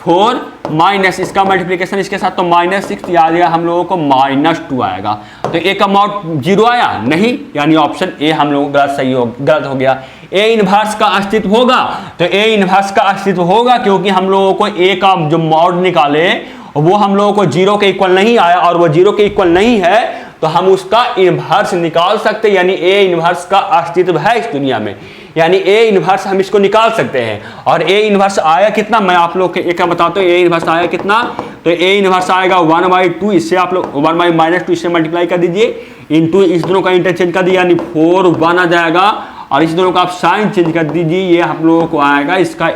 4 माइनस इसका मल्टीप्लिकेशन इसके साथ तो -6 आ जाएगा, हम लोगों को -2 आएगा। तो A का मॉड 0 आया नहीं, यानी ऑप्शन ए हम लोगों को गलत हो गया। A इनवर्स का अस्तित्व होगा, तो A इनवर्स का अस्तित्व होगा क्योंकि हम लोगों को A का जो मॉड निकाले वो हम लोगों को 0 के इक्वल नहीं आया और वो 0 के इक्वल नहीं है तो हम उसका इनवर्स निकाल सकते, यानी A इनवर्स का अस्तित्व है इस दुनिया में, यानी A इनवर्स हम इसको निकाल सकते हैं। और A इनवर्स आया कितना, मैं आप लोग को एक बताता हूँ। A इनवर्स आया कितना, तो A इनवर्स आएगा 1/2, इससे आप लोग 1/-2 इससे मल्टीप्लाई कर दीजिए, इनटू इस दोनों का इंटरचेंज कर दिया यानी 4 1 आ जाएगा, और इस दोनों का आप साइन चेंज कर दीजिए, ये आप लोगों को आएगा इसका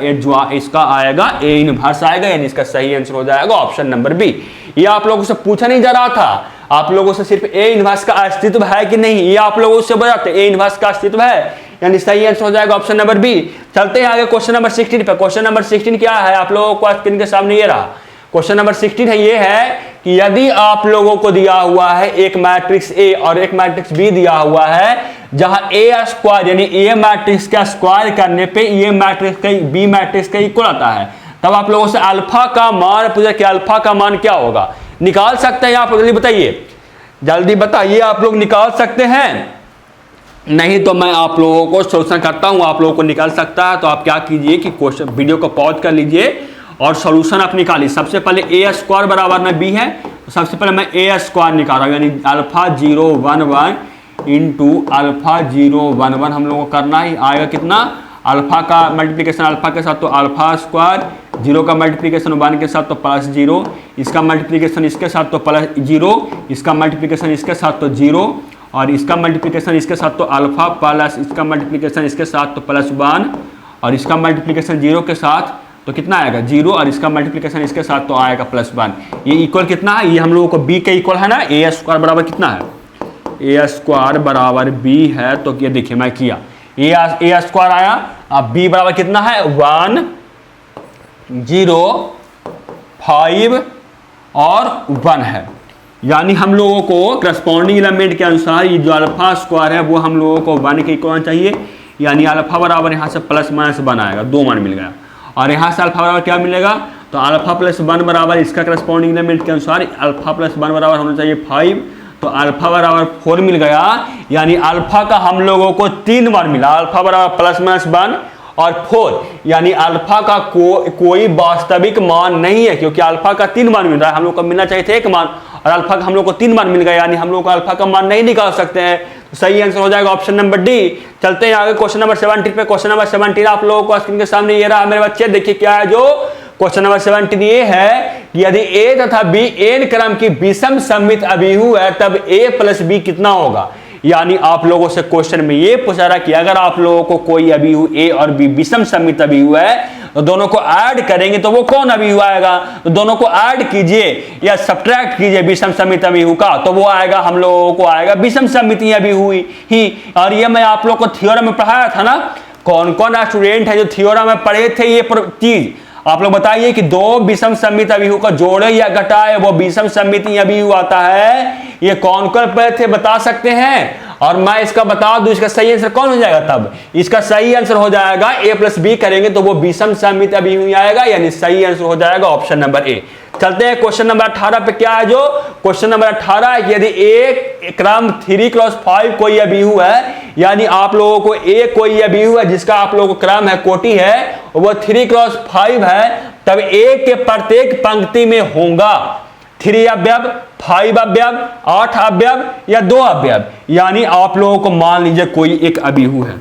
आएगा A इनवर्स आएगा, यानी इसका सही आंसर हो जाएगा ऑप्शन नंबर बी। ये आप लोगों से पूछा नहीं जा रहा था, आप लोगों से सिर्फ A इनवर्स का अस्तित्व है कि नहीं ये आप लोगों से बताते, A इनवर्स का अस्तित्व है, यानी सही आंसर हो जाएगा ऑप्शन नंबर बी। चलते हैं आगे क्वेश्चन नंबर 16 पे। क्वेश्चन नंबर 16 क्या है, आप लोगों को स्क्रीन के सामने ये रहा। क्वेश्चन नंबर 16 है, ये है कि यदि आप लोगों को दिया हुआ है एक मैट्रिक्स A और एक मैट्रिक्स B दिया हुआ है, जहां A स्क्वायर यानी A मैट्रिक्स का स्क्वायर करने पे ये मैट्रिक्स का B मैट्रिक्स का इक्वल आता है, तब आप लोगों से अल्फा का मान पूछा कि अल्फा का मान क्या होगा। निकाल सकते हैं आप, जल्दी बताइए, जल्दी बताइए, आप लोग निकाल सकते हैं? नहीं तो मैं आप लोगों को सोल्यूशन करता हूं, आप लोगों को निकाल सकता है। तो आप क्या कीजिए कि क्वेश्चन वीडियो को पॉज कर लीजिए और सॉल्यूशन आप निकालिए। सबसे पहले A स्क्वायर बराबर में B है, तो सबसे पहले मैं A स्क्वायर निकाल रहा हूँ, यानी अल्फा 0 1 1 इंटू अल्फा 0 1 1 हम लोगों को करना ही आएगा कितना, अल्फा का मल्टीप्लिकेशन अल्फा के साथ तो अल्फा स्क्वायर, 0 का मल्टीप्लिकेशन 1 के साथ तो +0, इसका मल्टीप्लिकेशन इसके साथ तो +0, इसका मल्टीप्लिकेशन इसके साथ तो 0, और इसका मल्टीप्लिकेशन इसके साथ तो अल्फा प्लस इसका मल्टीप्लिकेशन इसके साथ तो +1, और इसका मल्टीप्लिकेशन 0 के साथ तो कितना आएगा 0, और इसका मल्टीप्लिकेशन इसके साथ तो आएगा +1। ये इक्वल कितना है, ये हम लोगों को B के इक्वल है ना, A स्क्वायर बराबर कितना है, A स्क्वायर बराबर B है। तो ये देखिए मैं किया A स्क्वायर आया, अब B बराबर कितना है 1 0 5 और 1 है, यानी हम लोगों को करस्पॉन्डिंग एलिमेंट के अनुसार ये जो अल्फा स्क्वायर है वो हम लोगों को 1 के इक्वल चाहिए, यानी अल्फा बराबर यहाँ से ±1 आएगा, 2 मान मिल गया, और यहाँ से अल्फा बराबर क्या मिलेगा, तो अल्फा +1 बराबर इसका करस्पॉन्डिंग एलिमेंट के अनुसार अल्फा +1 बराबर होना चाहिए 5, तो अल्फा बराबर 4 मिल गया, यानी अल्फा का हम लोगों को 3 मान मिला, अल्फा बराबर +-1 और 4, यानी अल्फा का कोई वास्तविक मान नहीं है, क्योंकि अल्फा का 3 मान मिल रहा है, हम लोग को मिलना चाहिए थे 1 मान, और अल्फा का हम लोग को 3 मान मिल गया, यानी हम लोग को अल्फा का मान नहीं निकाल सकते हैं। तो सही आंसर हो जाएगा ऑप्शन नंबर डी। चलते हैं आगे क्वेश्चन नंबर 17 पे। क्वेश्चन नंबर 17 आप लोगों को स्क्रीन के सामने ये रहा मेरे बच्चे, देखिए क्या है जो क्वेश्चन नंबर 17 ये है कि यदि A तथा B n क्रम की विषम सममित अभिहु है तब A + B कितना होगा। यानी आप लोगों से क्वेश्चन में ये पूछा रहा कि अगर आप लोगों को कोई अभिहु A और B विषम सममित अभिहु है तो दोनों को ऐड करेंगे तो वो कौन अभिहु आएगा, तो दोनों को ऐड कीजिए या सब्ट्रैक्ट कीजिए विषम सममित अभिहु का, तो वो आएगा हम लोगों को आएगा विषम सममित अभिहु ही। और ये मैं आप लोगों को थ्योरम में पढ़ाया था ना, कौन कौन स्टूडेंट है जो थ्योरम में पढ़े थे ये चीज, आप लोग बताइए कि दो विषम सममित अभिहु का जोड़े या घटाए वो विषम सममित अभिहु आता है, ये कौन कौन पढ़े थे बता सकते हैं? और मैं इसका बता दूं इसका सही आंसर कौन हो जाएगा? तब इसका सही आंसर हो जाएगा a प्लस बी करेंगे तो वो विषम सममित अभिहु आएगा, यानी सही आंसर हो जाएगा ऑप्शन नंबर ए। चलते हैं क्वेश्चन नंबर 18 पे। क्या है जो क्वेश्चन नंबर 18 है, यदि एक क्रम 3x5 कोई अभिहु है, यानी आप लोगों को एक कोई अभिहु है जिसका आप लोगों को क्रम है कोटि है वो 3x5 है, तब एक के प्रत्येक पंक्ति में होगा 3 अवयव, 5 अवयव, 8 अवयव या 2 अवयव। यानी आप लोगों को मान लीजिए कोई एक अभिहु है,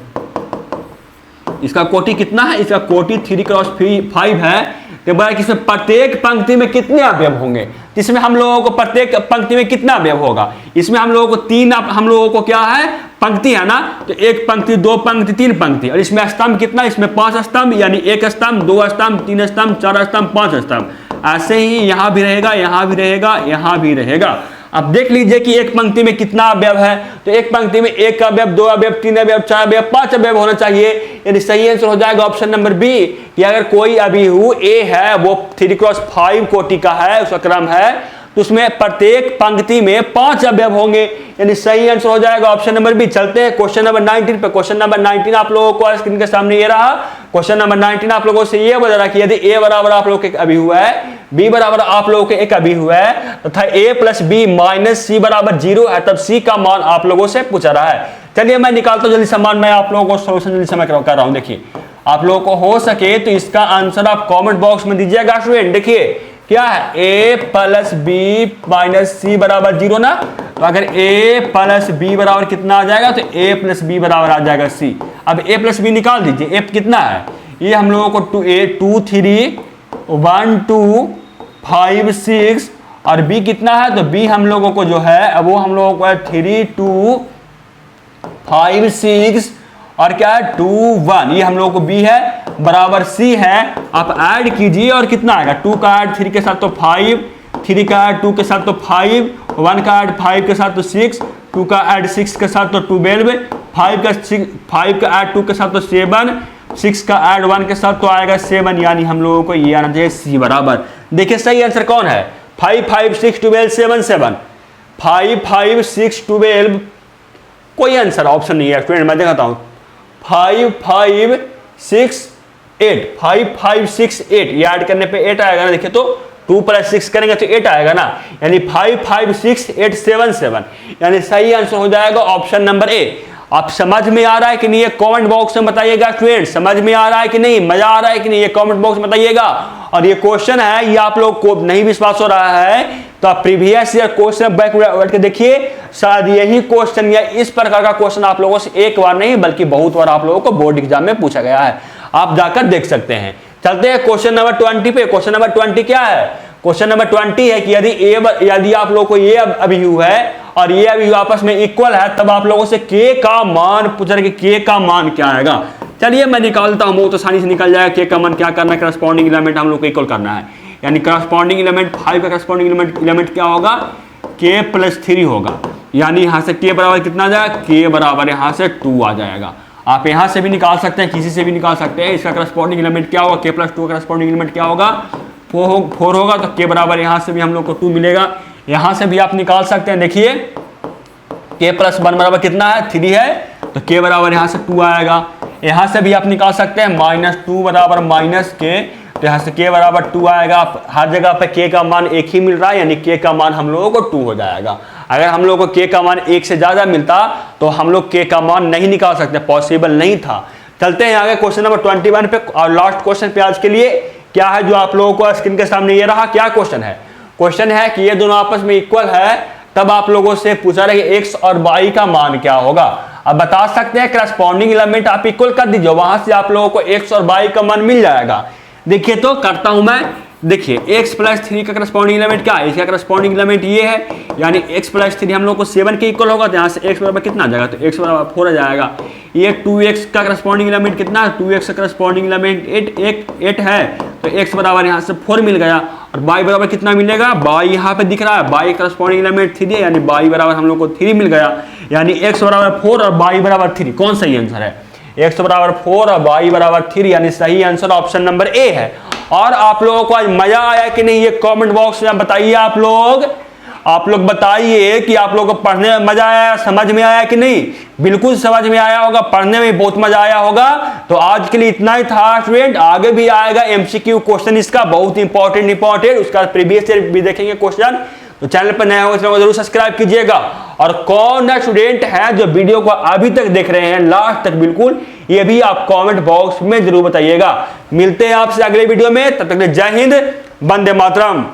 इसका कोटि कितना है? इसका कोटि 3x5 है, तो बोला कि इसमें प्रत्येक पंक्ति में कितने अवयव होंगे, इसमें हम लोगों को प्रत्येक पंक्ति में कितना अवयव होगा? इसमें हम लोगों को तीन, हम लोगों को क्या है पंक्ति है ना, तो एक पंक्ति, दो पंक्ति, तीन पंक्ति, और इसमें स्तंभ कितना? इसमें 5 स्तंभ, यानी 1 स्तंभ, 2 स्तंभ, 3 स्तंभ, 4 स्तंभ, 5 स्तंभ। ऐसे ही यहां भी रहेगा, यहां भी रहेगा, यहां भी रहेगा। अब देख लीजिए कि एक पंक्ति में कितना अवयव है, तो एक पंक्ति में 1 अवयव, 2 अवयव, 3 अवयव, 4 अवयव, 5 अवयव होना चाहिए, यानी सही आंसर हो जाएगा ऑप्शन नंबर बी कि अगर कोई अभिहु ए है वो 3x5 कोटि का है, उसका क्रम है, तो उसमें प्रत्येक पंक्ति में 5 अवयव होंगे, यानी सही आंसर हो जाएगा ऑप्शन नंबर बी। चलते हैं क्वेश्चन नंबर 19 पे। क्वेश्चन नंबर 19 आप लोगों को स्क्रीन के सामने ये रहा। क्वेश्चन नंबर 19 आप लोगों से ये बता रहा कि यदि ए बराबर आप लोगों के एक अभिहु है, बी बराबर आप लोगों के एक अभिहु है तथा ए प्लस बी माइनस सी बराबर 0 है, तब सी का मान आप लोगों से पूछा रहा है। चलिए मैं निकालता हूं जल्दी से मान, मैं आप लोगों को सोल्यूशन जल्दी से मैं कर रहा हूं। देखिए आप लोगों को हो सके तो इसका आंसर आप कमेंट बॉक्स में दीजिएगा स्टूडेंट। देखिए क्या है, a प्लस बी माइनस सी बराबर 0 ना, तो अगर a प्लस बी बराबर कितना आ जाएगा, तो a प्लस बी बराबर आ जाएगा c। अब a प्लस बी निकाल दीजिए, a कितना है, ये हम लोगों को 2 3 1 2 5 6 और b कितना है, तो b हम लोगों को जो है वो हम लोगों को है 3 2 5 6 और क्या है 2 1, ये हम लोगों को b है बराबर c है। आप ऐड कीजिए और कितना आएगा, 2 का ऐड 3 के साथ तो 5, 3 का ऐड 2 के साथ तो 5, 1 का ऐड 5 के साथ तो 6, 2 का ऐड 6 के साथ तो 12, 5 का ऐड 2 के साथ तो 7, 6 का ऐड 1 के साथ तो आएगा 7, यानी हम लोगों को ये आना चाहिए c बराबर। देखिए सही आंसर कौन है, 5 5 6 12 7 7, 5 5 6 12, कोई आंसर ऑप्शन नहीं है स्टूडेंट, मैं दिखाता हूं 5 5 6 8, 5 5 6 8, ये ऐड करने पे 8 आएगा ना। देखिए तो 2 + 6 करेंगे तो 8 आएगा ना, यानी 5 5 6 8 7 7, यानी सही आंसर हो जाएगा ऑप्शन नंबर ए। आप समझ में आ रहा है कि नहीं, ये कमेंट बॉक्स में बताइएगा स्टूडेंट। समझ में आ रहा है कि नहीं, मजा आ रहा है कि नहीं, ये कमेंट बॉक्स में बताइएगा। और ये क्वेश्चन है, ये आप लोग को नहीं विश्वास हो रहा है तो आप प्रीवियस ईयर क्वेश्चन बैक के देखिए, शायद यही क्वेश्चन या इस प्रकार का क्वेश्चन आप लोगों से एक बार नहीं बल्कि बहुत बार आप लोगों को बोर्ड एग्जाम में पूछा गया है, आप जाकर देख सकते हैं। चलते हैं क्वेश्चन नंबर 20 पे। क्वेश्चन नंबर 20 क्या है, क्वेश्चन नंबर 20 है कि यदि आप लोगों को ये अभिहु है और ये अभिहु आपस में इक्वल है, तब आप लोगों से k का मान पूछ रहे कि k का मान क्या आएगा। चलिए मैं निकालता हूं, वो तो आसानी से निकल जाएगा। k का मान क्या करना है, करस्पॉन्डिंग एलिमेंट हम लोग को इक्वल करना है, यानी करस्पॉन्डिंग एलिमेंट 5 का करस्पॉन्डिंग एलिमेंट क्या होगा, k + 3 होगा, यानी यहां से k बराबर कितना आ जाएगा, k बराबर यहां से 2 आ जाएगा। आप यहां से भी निकाल सकते हैं, किसी से भी निकाल सकते हैं। इसका करस्पॉन्डिंग एलिमेंट क्या होगा, k + 2 का करस्पॉन्डिंग एलिमेंट क्या होगा, 4 होगा, तो k बराबर यहां से भी हम लोग को 2 मिलेगा। यहां से भी आप निकाल सकते हैं। देखिए k + 1 बराबर कितना है, 3 है, तो k बराबर यहां से 2 आएगा। यहां से भी आप निकाल सकते हैं -2 बराबर -k, तो यहां से k बराबर 2 आएगा। हर जगह पे k का मान एक ही मिल रहा है, यानी k का मान हम लोगों को 2 हो जाएगा। अगर हम लोगों को k का मान 1 से ज्यादा मिलता तो हम लोग k का मान नहीं निकाल सकते, पॉसिबल नहीं था। चलते हैं आगे क्वेश्चन नंबर 21 पे और लास्ट क्वेश्चन पे आज के लिए। क्या है जो आप लोगों को स्क्रीन के सामने ये रहा, क्या क्वेश्चन है, क्वेश्चन है कि ये दोनों आपस में इक्वल है, तब आप लोगों से पूछा रहा है कि x और y का मान क्या होगा। अब बता सकते हैं करस्पॉन्डिंग एलिमेंट आप इक्वल कर दीजिए, वहां से आप लोगों को x और y का मान मिल जाएगा। देखिए तो करता हूं मैं, देखिए x + 3 का करस्पॉन्डिंग एलिमेंट क्या है, इसका करस्पॉन्डिंग एलिमेंट ये है, यानी x + 3 हम लोग को 7 के इक्वल होगा, तो यहाँ से x बराबर कितना आ जाएगा, तो x बराबर 4 आ जाएगा। ये 2x का करस्पॉन्डिंग एलिमेंट कितना है, 2x का करस्पॉन्डिंग एलिमेंट 8 है, तो x बराबर यहाँ से 4 मिल गया। और y बराबर कितना मिलेगा, y यहाँ पे दिख रहा है, y करस्पॉन्डिंग एलिमेंट 3 है, यानी y बराबर हम लोग को 3 मिल गया, यानी x बराबर 4 और y बराबर 3। कौन सही आंसर है, x बराबर 4 और y बराबर 3, यानी सही आंसर ऑप्शन नंबर ए है। और आप लोगों को आज मजा आया कि नहीं, ये कमेंट बॉक्स में बताइए। आप लोग बताइए कि आप लोगों को पढ़ने में मजा आया, समझ में आया कि नहीं। बिल्कुल समझ में आया होगा, पढ़ने में बहुत मजा आया होगा। तो आज के लिए इतना ही था स्टूडेंट, आगे भी आएगा एमसीक्यू क्वेश्चन इसका बहुत इंपॉर्टेंट, उसका प्रीवियस ईयर भी देखेंगे क्वेश्चन। तो चैनल पर नया हो तो जरूर सब्सक्राइब कीजिएगा। और कौन है स्टूडेंट है जो वीडियो को अभी तक देख रहे हैं लास्ट तक बिल्कुल, ये भी आप कमेंट बॉक्स में जरूर बताइएगा। मिलते हैं आपसे अगले वीडियो में, तब तक जय हिंद, वंदे मातरम।